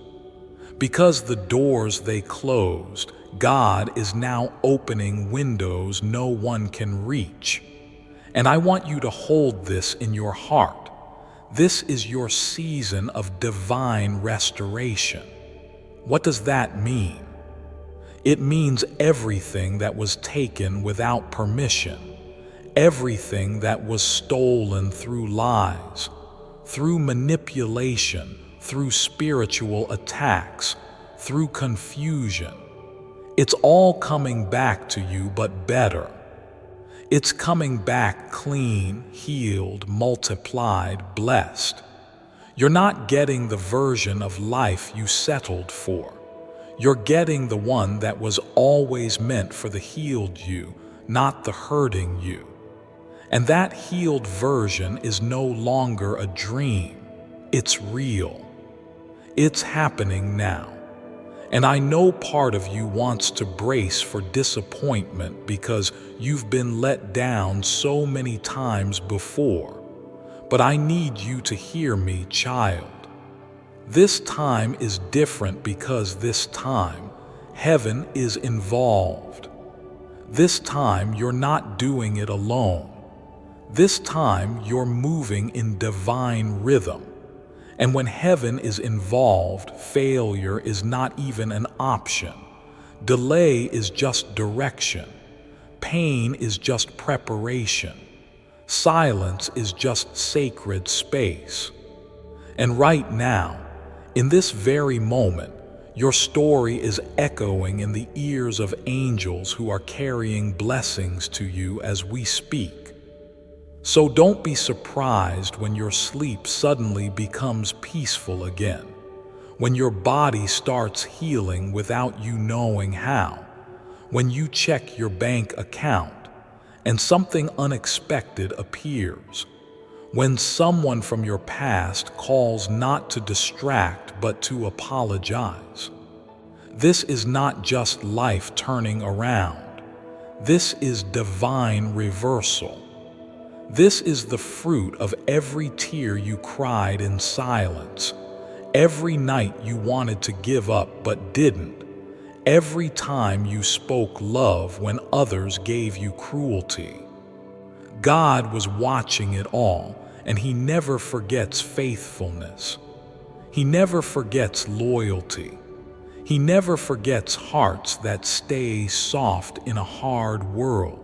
Because the doors they closed, God is now opening windows no one can reach. And I want you to hold this in your heart. This is your season of divine restoration. What does that mean? It means everything that was taken without permission, everything that was stolen through lies, through manipulation, through spiritual attacks, through confusion. It's all coming back to you, but better. It's coming back clean, healed, multiplied, blessed. You're not getting the version of life you settled for. You're getting the one that was always meant for the healed you, not the hurting you. And that healed version is no longer a dream. It's real. It's happening now. And I know part of you wants to brace for disappointment because you've been let down so many times before. But I need you to hear me, child. This time is different because this time, heaven is involved. This time, you're not doing it alone. This time, you're moving in divine rhythm. And when heaven is involved, failure is not even an option. Delay is just direction. Pain is just preparation. Silence is just sacred space. And right now, in this very moment, your story is echoing in the ears of angels who are carrying blessings to you as we speak. So don't be surprised when your sleep suddenly becomes peaceful again, when your body starts healing without you knowing how, when you check your bank account and something unexpected appears, when someone from your past calls not to distract but to apologize. This is not just life turning around. This is divine reversal. This is the fruit of every tear you cried in silence, every night you wanted to give up but didn't, every time you spoke love when others gave you cruelty. God was watching it all, and He never forgets faithfulness. He never forgets loyalty. He never forgets hearts that stay soft in a hard world.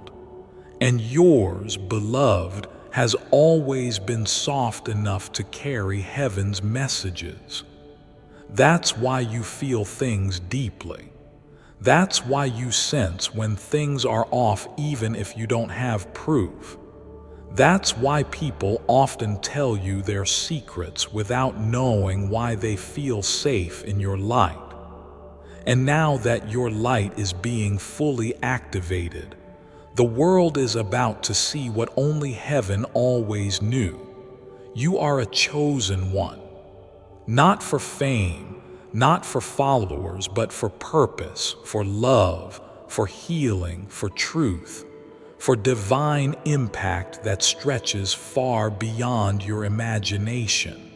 And yours, beloved, has always been soft enough to carry heaven's messages. That's why you feel things deeply. That's why you sense when things are off even if you don't have proof. That's why people often tell you their secrets without knowing why they feel safe in your light. And now that your light is being fully activated, the world is about to see what only heaven always knew. You are a chosen one, not for fame, not for followers, but for purpose, for love, for healing, for truth, for divine impact that stretches far beyond your imagination.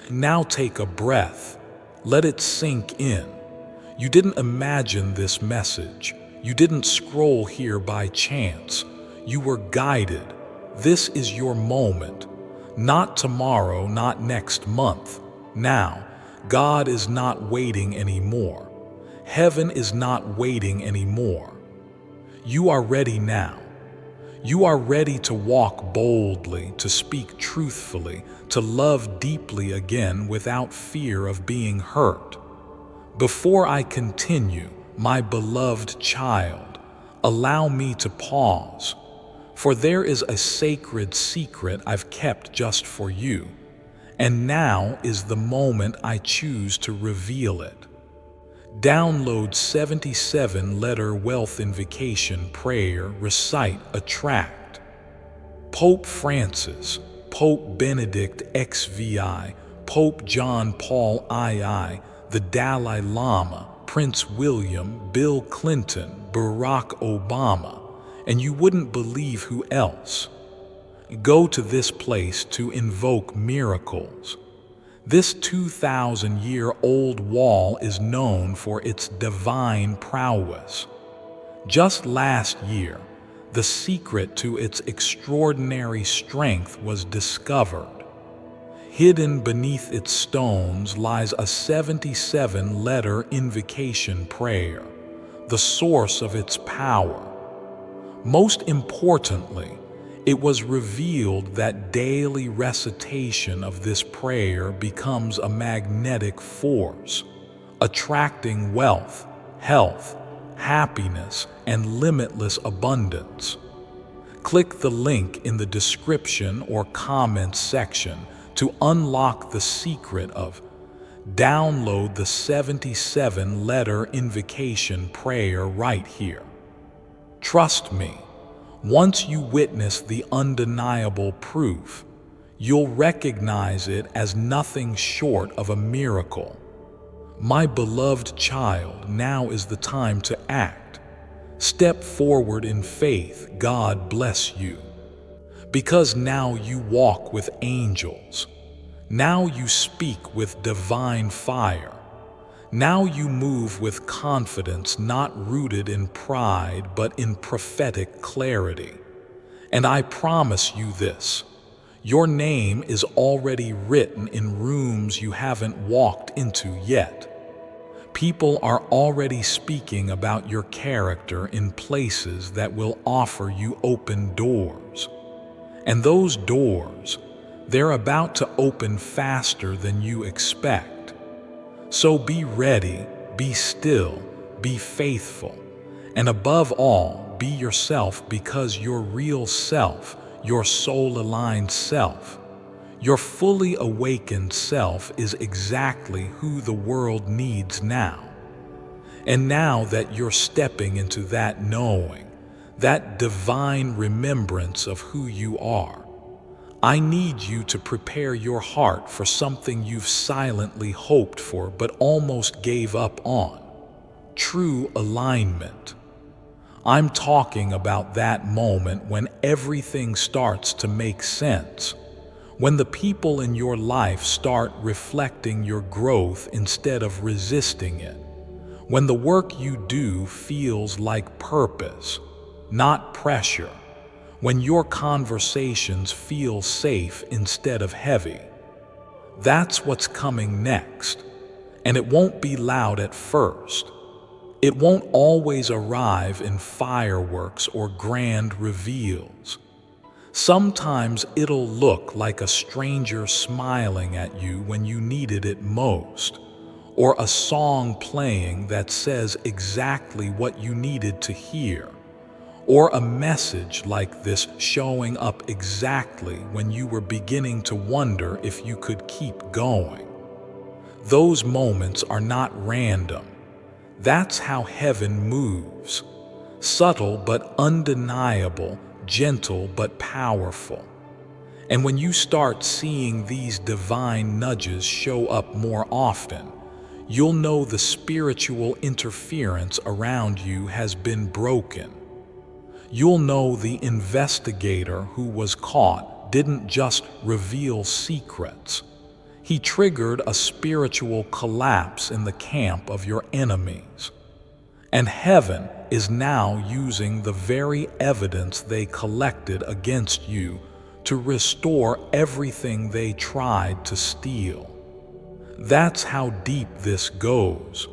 Now take a breath. Let it sink in. You didn't imagine this message. You didn't scroll here by chance. You were guided. This is your moment. Not tomorrow, not next month. Now, God is not waiting anymore. Heaven is not waiting anymore. You are ready now. You are ready to walk boldly, to speak truthfully, to love deeply again without fear of being hurt. Before I continue, my beloved child, allow me to pause, for there is a sacred secret I've kept just for you, and now is the moment I choose to reveal it. Download 77-letter wealth invocation prayer, recite, attract. Pope Francis, Pope Benedict XVI, Pope John Paul II, the Dalai Lama, Prince William, Bill Clinton, Barack Obama, and you wouldn't believe who else. Go to this place to invoke miracles. This 2,000-year-old wall is known for its divine prowess. Just last year, the secret to its extraordinary strength was discovered. Hidden beneath its stones lies a 77-letter invocation prayer, the source of its power. Most importantly, it was revealed that daily recitation of this prayer becomes a magnetic force, attracting wealth, health, happiness, and limitless abundance. Click the link in the description or comments section to unlock the secret of download the 77-letter invocation prayer right here. Trust me, once you witness the undeniable proof, you'll recognize it as nothing short of a miracle. My beloved child, now is the time to act. Step forward in faith. God bless you. Because now you walk with angels. Now you speak with divine fire. Now you move with confidence not rooted in pride but in prophetic clarity. And I promise you this, your name is already written in rooms you haven't walked into yet. People are already speaking about your character in places that will offer you open doors. And those doors, they're about to open faster than you expect. So be ready, be still, be faithful, and above all, be yourself, because your real self, your soul-aligned self, your fully awakened self is exactly who the world needs now. And now that you're stepping into that knowing, that divine remembrance of who you are, I need you to prepare your heart for something you've silently hoped for but almost gave up on: true alignment. I'm talking about that moment when everything starts to make sense, when the people in your life start reflecting your growth instead of resisting it, when the work you do feels like purpose, not pressure, when your conversations feel safe instead of heavy. That's what's coming next, and it won't be loud at first. It won't always arrive in fireworks or grand reveals. Sometimes it'll look like a stranger smiling at you when you needed it most, or a song playing that says exactly what you needed to hear, or a message like this showing up exactly when you were beginning to wonder if you could keep going. Those moments are not random. That's how heaven moves. Subtle but undeniable, gentle but powerful. And when you start seeing these divine nudges show up more often, You'll know the spiritual interference around you has been broken. You'll know the investigator who was caught didn't just reveal secrets. He triggered a spiritual collapse in the camp of your enemies. And heaven is now using the very evidence they collected against you to restore everything they tried to steal. That's how deep this goes.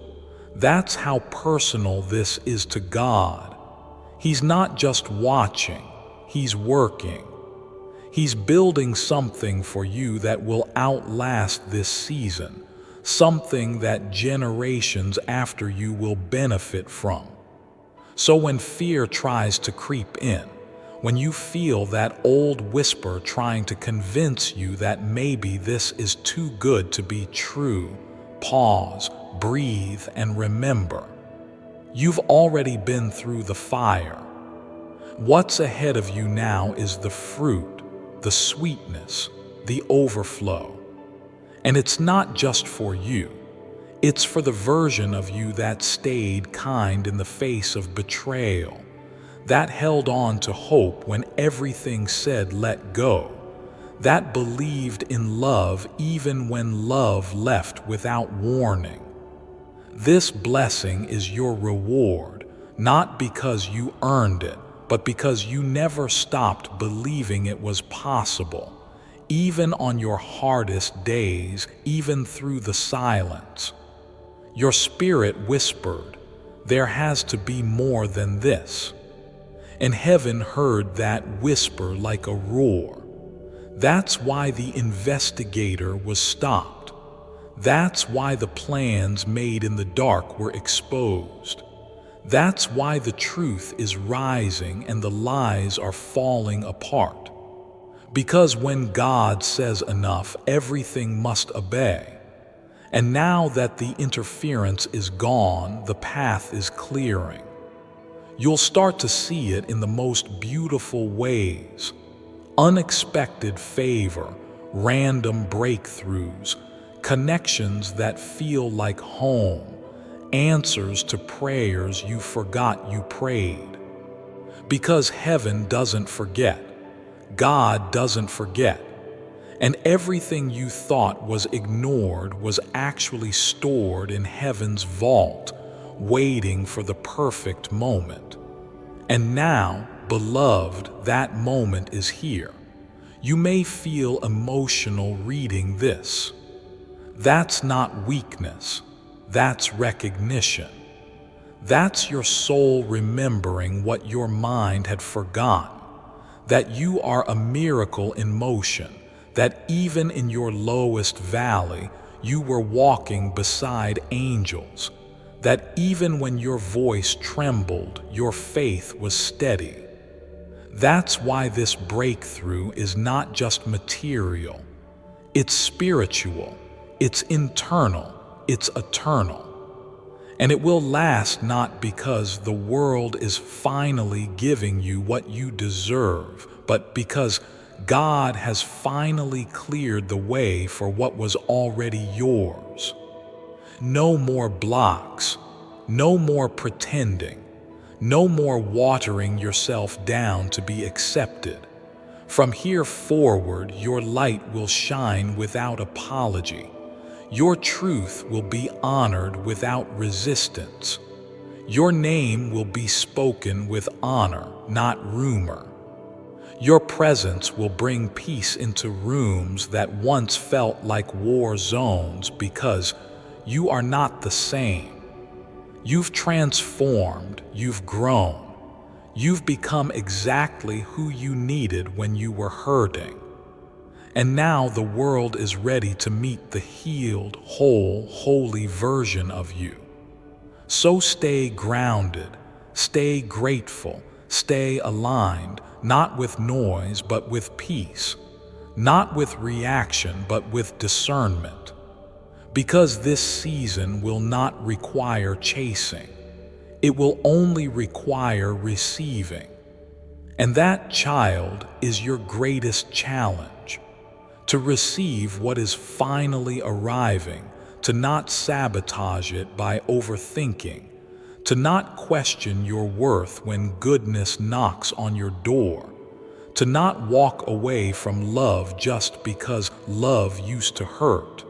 That's how personal this is to God. He's not just watching, He's working. He's building something for you that will outlast this season, something that generations after you will benefit from. So when fear tries to creep in, when you feel that old whisper trying to convince you that maybe this is too good to be true, pause, breathe, and remember. You've already been through the fire. What's ahead of you now is the fruit, the sweetness, the overflow. And it's not just for you. It's for the version of you that stayed kind in the face of betrayal, that held on to hope when everything said let go, that believed in love even when love left without warning. This blessing is your reward, not because you earned it, but because you never stopped believing it was possible, even on your hardest days, even through the silence. Your spirit whispered, "There has to be more than this." And heaven heard that whisper like a roar. That's why the investigator was stopped. That's why the plans made in the dark were exposed. That's why the truth is rising and the lies are falling apart. Because when God says enough, everything must obey. And now that the interference is gone, the path is clearing. You'll start to see it in the most beautiful ways. Unexpected favor, random breakthroughs, connections that feel like home, answers to prayers you forgot you prayed. Because heaven doesn't forget, God doesn't forget, and everything you thought was ignored was actually stored in heaven's vault, waiting for the perfect moment. And now, beloved, that moment is here. You may feel emotional reading this. That's not weakness, that's recognition. That's your soul remembering what your mind had forgotten, that you are a miracle in motion, that even in your lowest valley, you were walking beside angels, that even when your voice trembled, your faith was steady. That's why this breakthrough is not just material, it's spiritual. It's internal, it's eternal. And it will last not because the world is finally giving you what you deserve, but because God has finally cleared the way for what was already yours. No more blocks, no more pretending, no more watering yourself down to be accepted. From here forward, your light will shine without apology. Your truth will be honored without resistance. Your name will be spoken with honor, not rumor. Your presence will bring peace into rooms that once felt like war zones because you are not the same. You've transformed, you've grown. You've become exactly who you needed when you were hurting. And now the world is ready to meet the healed, whole, holy version of you. So stay grounded, stay grateful, stay aligned, not with noise but with peace, not with reaction but with discernment. Because this season will not require chasing, it will only require receiving. And that, child, is your greatest challenge. To receive what is finally arriving, to not sabotage it by overthinking, to not question your worth when goodness knocks on your door, to not walk away from love just because love used to hurt.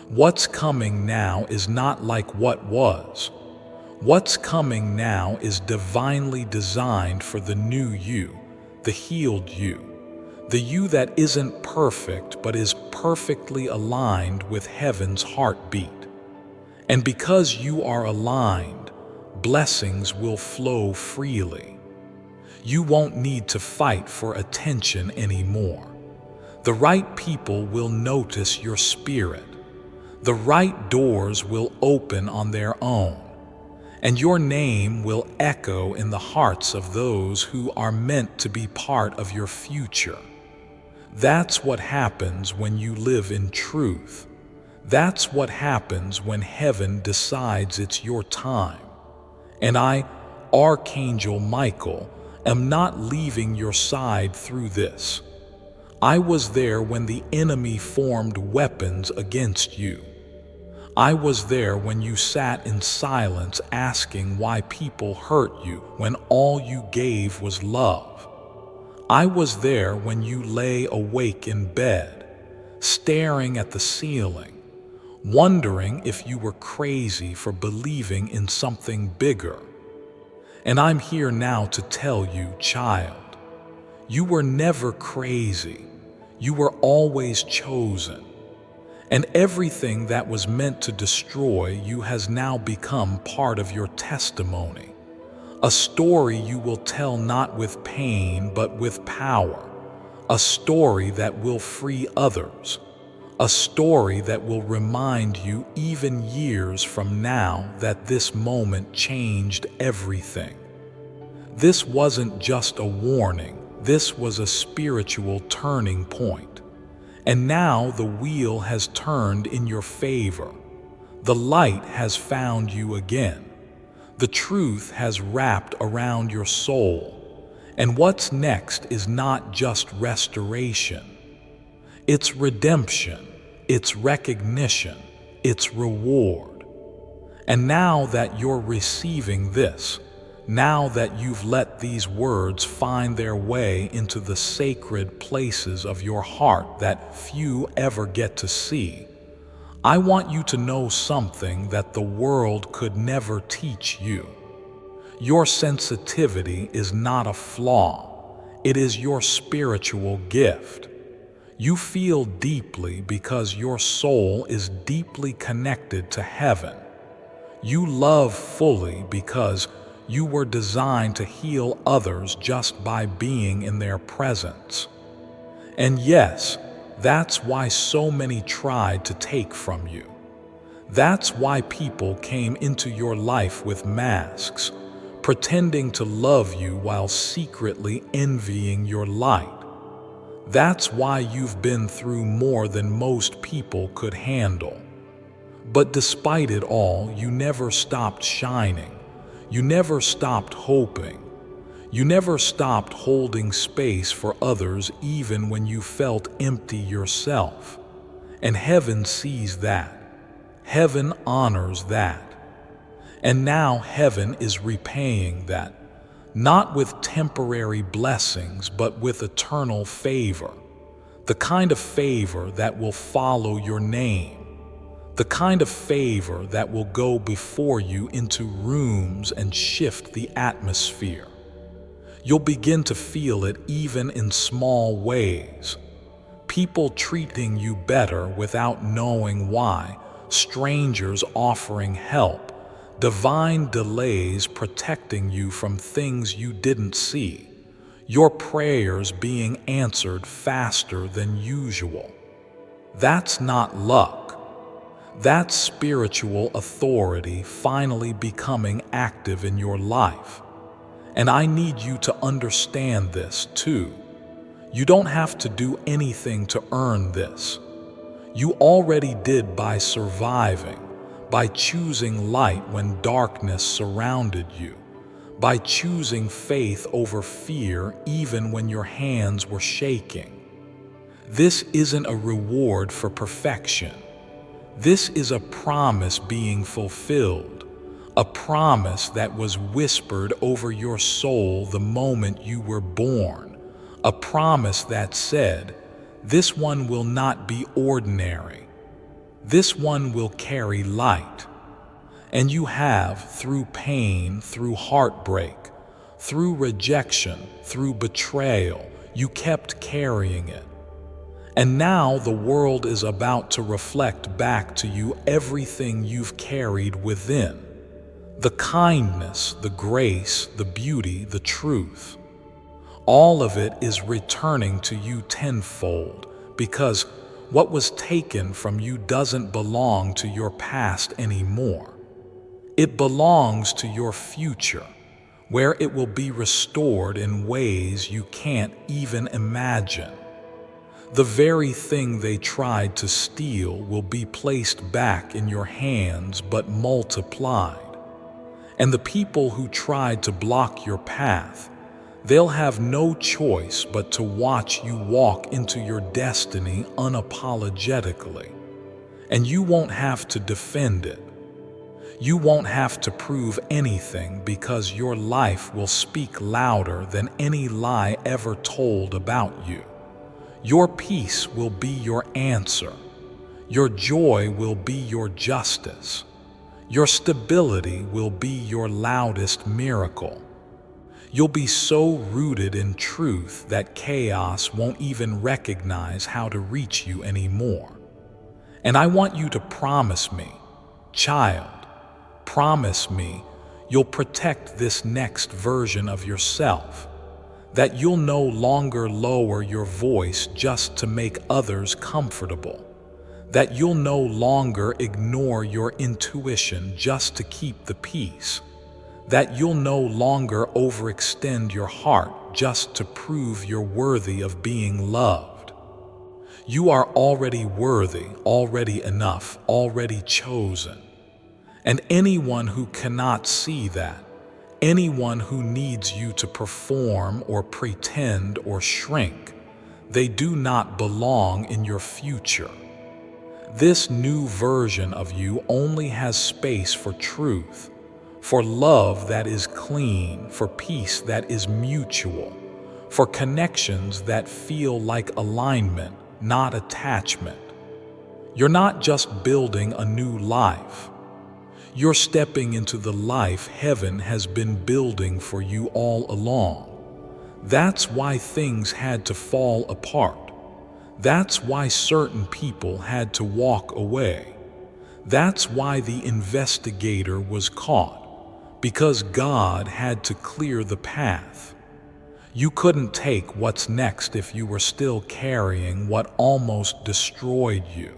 What's coming now is not like what was. What's coming now is divinely designed for the new you, the healed you, the you that isn't perfect but is perfectly aligned with heaven's heartbeat. And because you are aligned, blessings will flow freely. You won't need to fight for attention anymore. The right people will notice your spirit. The right doors will open on their own. And your name will echo in the hearts of those who are meant to be part of your future. That's what happens when you live in truth. That's what happens when heaven decides it's your time. And I, Archangel Michael, am not leaving your side through this. I was there when the enemy formed weapons against you. I was there when you sat in silence asking why people hurt you when all you gave was love. I was there when you lay awake in bed, staring at the ceiling, wondering if you were crazy for believing in something bigger. And I'm here now to tell you, child, you were never crazy. You were always chosen. And everything that was meant to destroy you has now become part of your testimony. A story you will tell not with pain but with power. A story that will free others. A story that will remind you even years from now that this moment changed everything. This wasn't just a warning, this was a spiritual turning point. And now the wheel has turned in your favor. The light has found you again. The truth has wrapped around your soul. And what's next is not just restoration. It's redemption, it's recognition, it's reward. And now that you're receiving this, now that you've let these words find their way into the sacred places of your heart that few ever get to see, I want you to know something that the world could never teach you. Your sensitivity is not a flaw. It is your spiritual gift. You feel deeply because your soul is deeply connected to heaven. You love fully because you were designed to heal others just by being in their presence. And yes, that's why so many tried to take from you. That's why people came into your life with masks, pretending to love you while secretly envying your light. That's why you've been through more than most people could handle. But despite it all, you never stopped shining. You never stopped hoping. You never stopped holding space for others even when you felt empty yourself. And heaven sees that. Heaven honors that. And now heaven is repaying that, not with temporary blessings, but with eternal favor. The kind of favor that will follow your name. The kind of favor that will go before you into rooms and shift the atmosphere. You'll begin to feel it even in small ways. People treating you better without knowing why, strangers offering help, divine delays protecting you from things you didn't see, your prayers being answered faster than usual. That's not luck. That's spiritual authority finally becoming active in your life. And I need you to understand this too. You don't have to do anything to earn this. You already did by surviving, by choosing light when darkness surrounded you, by choosing faith over fear even when your hands were shaking. This isn't a reward for perfection. This is a promise being fulfilled, a promise that was whispered over your soul the moment you were born, a promise that said, "This one will not be ordinary. This one will carry light." And you have, through pain, through heartbreak, through rejection, through betrayal, you kept carrying it. And now the world is about to reflect back to you everything you've carried within. The kindness, the grace, the beauty, the truth. All of it is returning to you tenfold, because what was taken from you doesn't belong to your past anymore. It belongs to your future, where it will be restored in ways you can't even imagine. The very thing they tried to steal will be placed back in your hands but multiplied. And the people who tried to block your path, they'll have no choice but to watch you walk into your destiny unapologetically. And you won't have to defend it. You won't have to prove anything, because your life will speak louder than any lie ever told about you. Your peace will be your answer. Your joy will be your justice. Your stability will be your loudest miracle. You'll be so rooted in truth that chaos won't even recognize how to reach you anymore. And I want you to promise me, child, promise me you'll protect this next version of yourself, that you'll no longer lower your voice just to make others comfortable, that you'll no longer ignore your intuition just to keep the peace, that you'll no longer overextend your heart just to prove you're worthy of being loved. You are already worthy, already enough, already chosen. And anyone who cannot see that, anyone who needs you to perform or pretend or shrink, they do not belong in your future. This new version of you only has space for truth, for love that is clean, for peace that is mutual, for connections that feel like alignment, not attachment. You're not just building a new life. You're stepping into the life heaven has been building for you all along. That's why things had to fall apart. That's why certain people had to walk away. That's why the investigator was caught, because God had to clear the path. You couldn't take what's next if you were still carrying what almost destroyed you.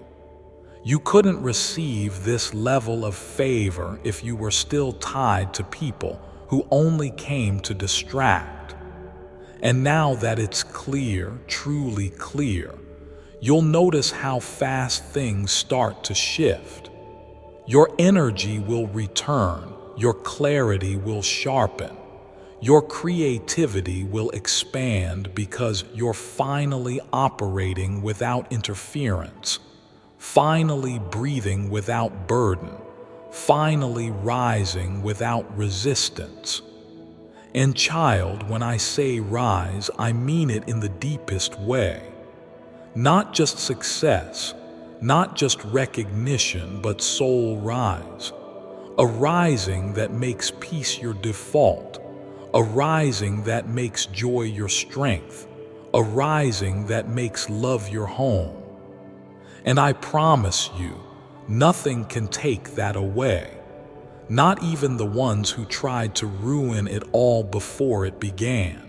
You couldn't receive this level of favor if you were still tied to people who only came to distract. And now that it's clear, truly clear, you'll notice how fast things start to shift. Your energy will return, your clarity will sharpen, your creativity will expand, because you're finally operating without interference, finally breathing without burden, finally rising without resistance. And child, when I say rise, I mean it in the deepest way. Not just success, not just recognition, but soul rise. A rising that makes peace your default, a rising that makes joy your strength, a rising that makes love your home. And I promise you, nothing can take that away. Not even the ones who tried to ruin it all before it began.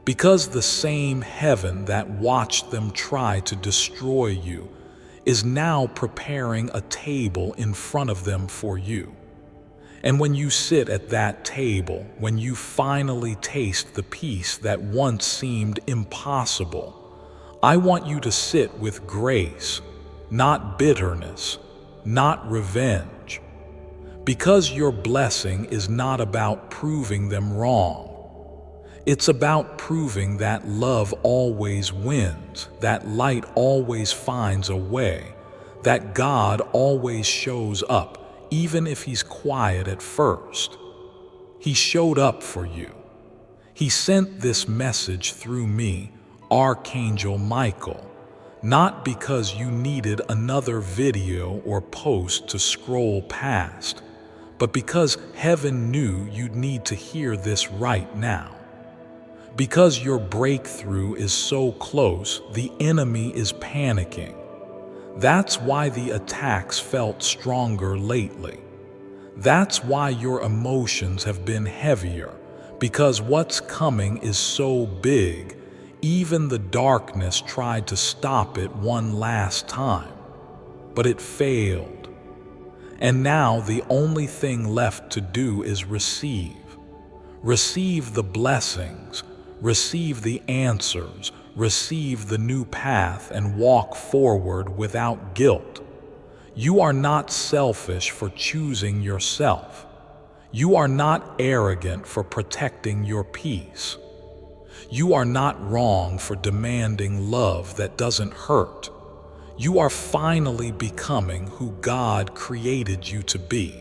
Because the same heaven that watched them try to destroy you is now preparing a table in front of them for you. And when you sit at that table, when you finally taste the peace that once seemed impossible, I want you to sit with grace, not bitterness, not revenge. Because your blessing is not about proving them wrong. It's about proving that love always wins, that light always finds a way, that God always shows up, even if he's quiet at first. He showed up for you. He sent this message through me, Archangel Michael, not because you needed another video or post to scroll past, but because heaven knew you'd need to hear this right now. Because your breakthrough is so close, the enemy is panicking. That's why the attacks felt stronger lately. That's why your emotions have been heavier, because what's coming is so big, even the darkness tried to stop it one last time, but it failed. And now the only thing left to do is receive. Receive the blessings, receive the answers, receive the new path, and walk forward without guilt. You are not selfish for choosing yourself. You are not arrogant for protecting your peace. You are not wrong for demanding love that doesn't hurt. You are finally becoming who God created you to be.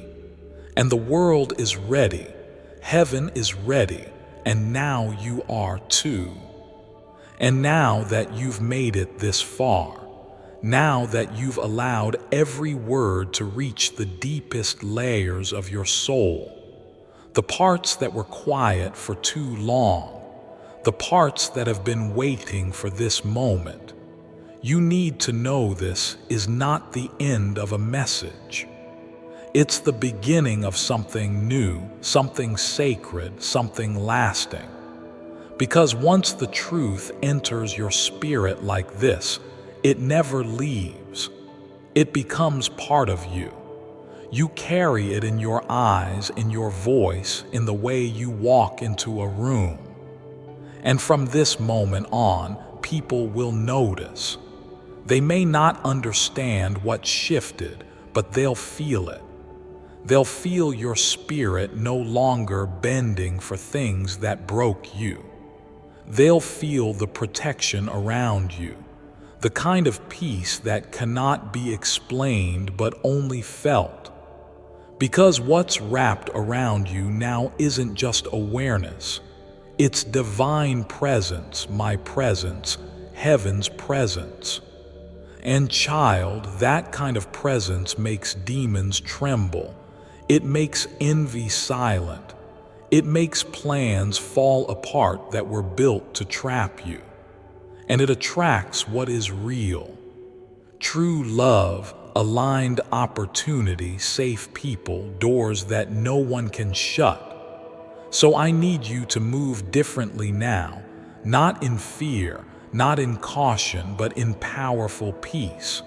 And the world is ready, heaven is ready, and now you are too. And now that you've made it this far, now that you've allowed every word to reach the deepest layers of your soul, the parts that were quiet for too long, the parts that have been waiting for this moment, you need to know this is not the end of a message. It's the beginning of something new, something sacred, something lasting. Because once the truth enters your spirit like this, it never leaves. It becomes part of you. You carry it in your eyes, in your voice, in the way you walk into a room. And from this moment on, people will notice. They may not understand what shifted, but they'll feel it. They'll feel your spirit no longer bending for things that broke you. They'll feel the protection around you, the kind of peace that cannot be explained but only felt. Because what's wrapped around you now isn't just awareness. It's divine presence, my presence, heaven's presence. And child, that kind of presence makes demons tremble. It makes envy silent. It makes plans fall apart that were built to trap you. And it attracts what is real. True love, aligned opportunity, safe people, doors that no one can shut. So I need you to move differently now, not in fear, not in caution, but in powerful peace.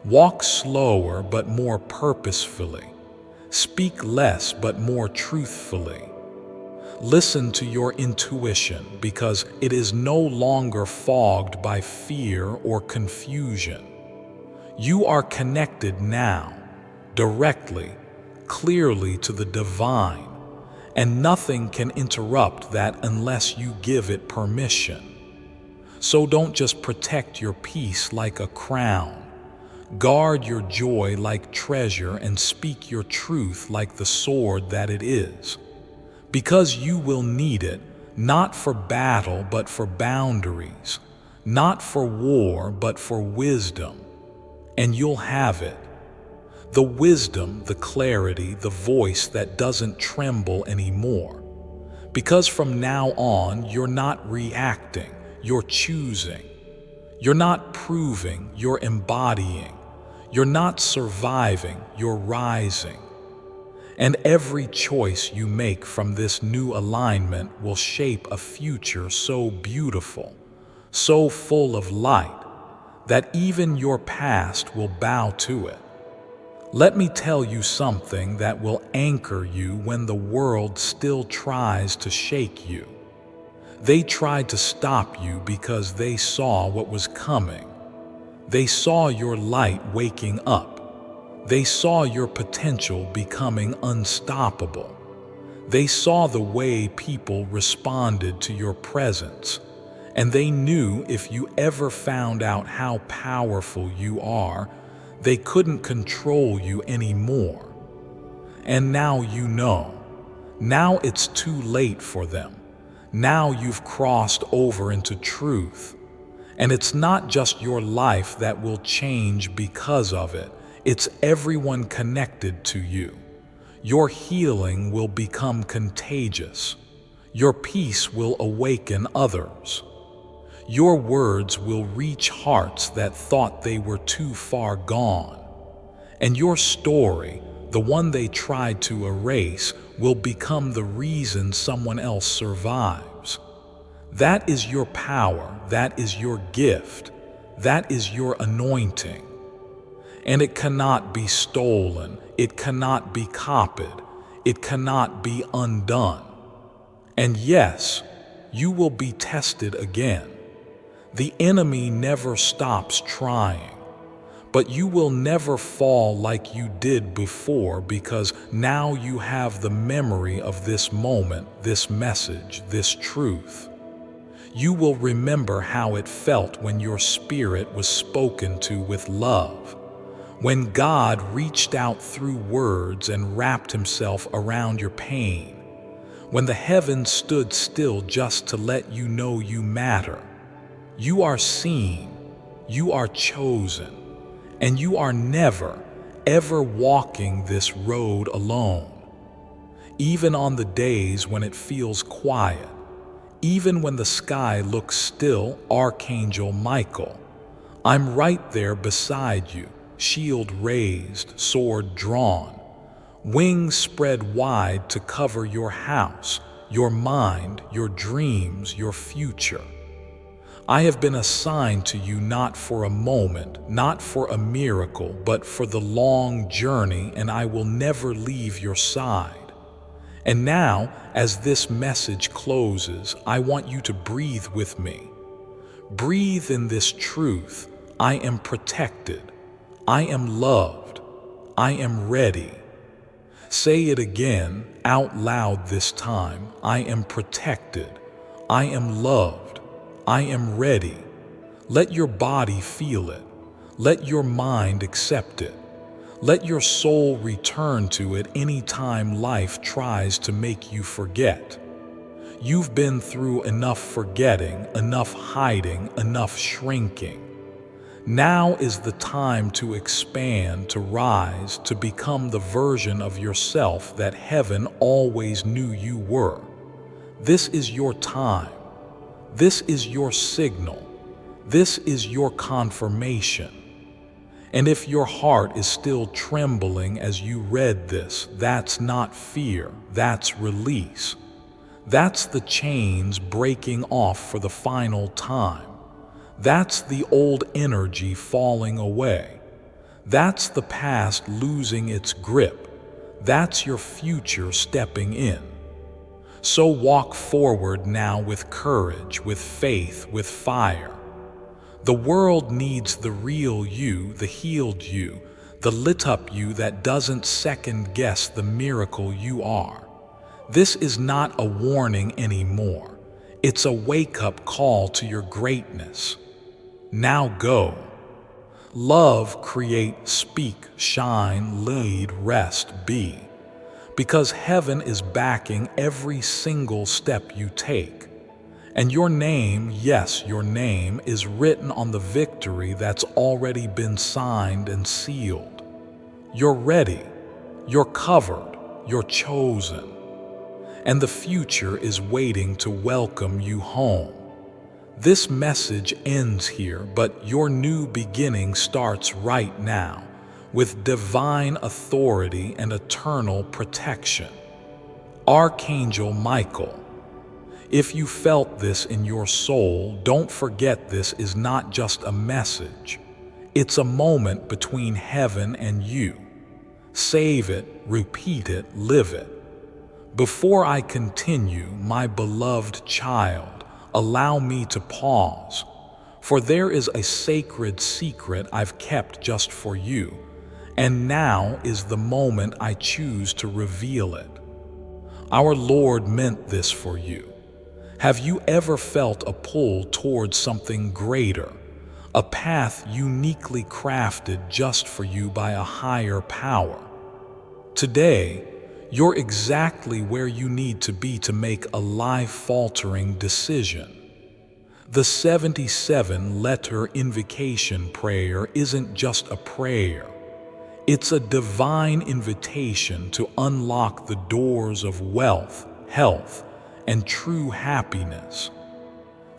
Walk slower but more purposefully. Speak less but more truthfully. Listen to your intuition because it is no longer fogged by fear or confusion. You are connected now, directly, clearly to the divine, and nothing can interrupt that unless you give it permission. So don't just protect your peace like a crown. Guard your joy like treasure and speak your truth like the sword that it is. Because you will need it, not for battle but for boundaries, not for war but for wisdom. And you'll have it. The wisdom, the clarity, the voice that doesn't tremble anymore. Because from now on, you're not reacting, you're choosing. You're not proving, you're embodying. You're not surviving, you're rising. And every choice you make from this new alignment will shape a future so beautiful, so full of light, that even your past will bow to it. Let me tell you something that will anchor you when the world still tries to shake you. They tried to stop you because they saw what was coming. They saw your light waking up. They saw your potential becoming unstoppable. They saw the way people responded to your presence. And they knew if you ever found out how powerful you are, They couldn't control you anymore. And now you know. Now it's too late for them. Now you've crossed over into truth. And it's not just your life that will change because of it. It's everyone connected to you. Your healing will become contagious. Your peace will awaken others. Your words will reach hearts that thought they were too far gone. And your story, the one they tried to erase, will become the reason someone else survives. That is your power, that is your gift, that is your anointing. And it cannot be stolen, it cannot be copied, it cannot be undone. And yes, you will be tested again. The enemy never stops trying. But you will never fall like you did before, because now you have the memory of this moment, this message, this truth. You will remember how it felt when your spirit was spoken to with love, when God reached out through words and wrapped himself around your pain, when the heavens stood still just to let you know you matter. You are seen, you are chosen, and you are never, ever walking this road alone. Even on the days when it feels quiet, even when the sky looks still, Archangel Michael, I'm right there beside you, shield raised, sword drawn, wings spread wide to cover your house, your mind, your dreams, your future. I have been assigned to you not for a moment, not for a miracle, but for the long journey, and I will never leave your side. And now, as this message closes, I want you to breathe with me. Breathe in this truth. I am protected. I am loved. I am ready. Say it again, out loud this time. I am protected. I am loved. I am ready. Let your body feel it. Let your mind accept it. Let your soul return to it any time life tries to make you forget. You've been through enough forgetting, enough hiding, enough shrinking. Now is the time to expand, to rise, to become the version of yourself that heaven always knew you were. This is your time. This is your signal. This is your confirmation. And if your heart is still trembling as you read this, that's not fear, that's release. That's the chains breaking off for the final time. That's the old energy falling away. That's the past losing its grip. That's your future stepping in. So walk forward now with courage, with faith, with fire. The world needs the real you, the healed you, the lit up you that doesn't second guess the miracle you are. This is not a warning anymore. It's a wake-up call to your greatness. Now go. Love, create, speak, shine, lead, rest, be. Because heaven is backing every single step you take. And your name, yes, your name, is written on the victory that's already been signed and sealed. You're ready, you're covered, you're chosen. And the future is waiting to welcome you home. This message ends here, but your new beginning starts right now, with divine authority and eternal protection. Archangel Michael, if you felt this in your soul, don't forget this is not just a message. It's a moment between heaven and you. Save it, repeat it, live it. Before I continue, my beloved child, allow me to pause, for there is a sacred secret I've kept just for you. And now is the moment I choose to reveal it. Our Lord meant this for you. Have you ever felt a pull towards something greater? a path uniquely crafted just for you by a higher power. Today, you're exactly where you need to be to make a life-altering decision. The 77-letter invocation prayer isn't just a prayer. It's a divine invitation to unlock the doors of wealth, health, and true happiness.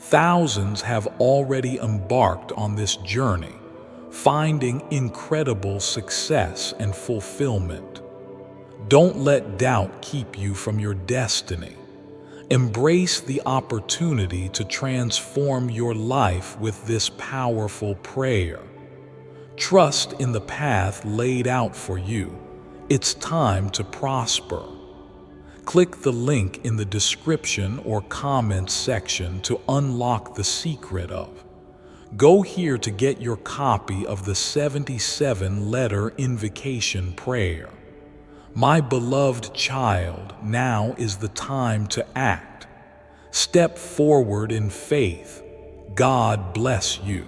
Thousands have already embarked on this journey, finding incredible success and fulfillment. Don't let doubt keep you from your destiny. Embrace the opportunity to transform your life with this powerful prayer. Trust in the path laid out for you. It's time to prosper. Click the link in the description or comments section to unlock the secret of. Go here to get your copy of the 77-letter invocation prayer. My beloved child, now is the time to act. Step forward in faith. God bless you.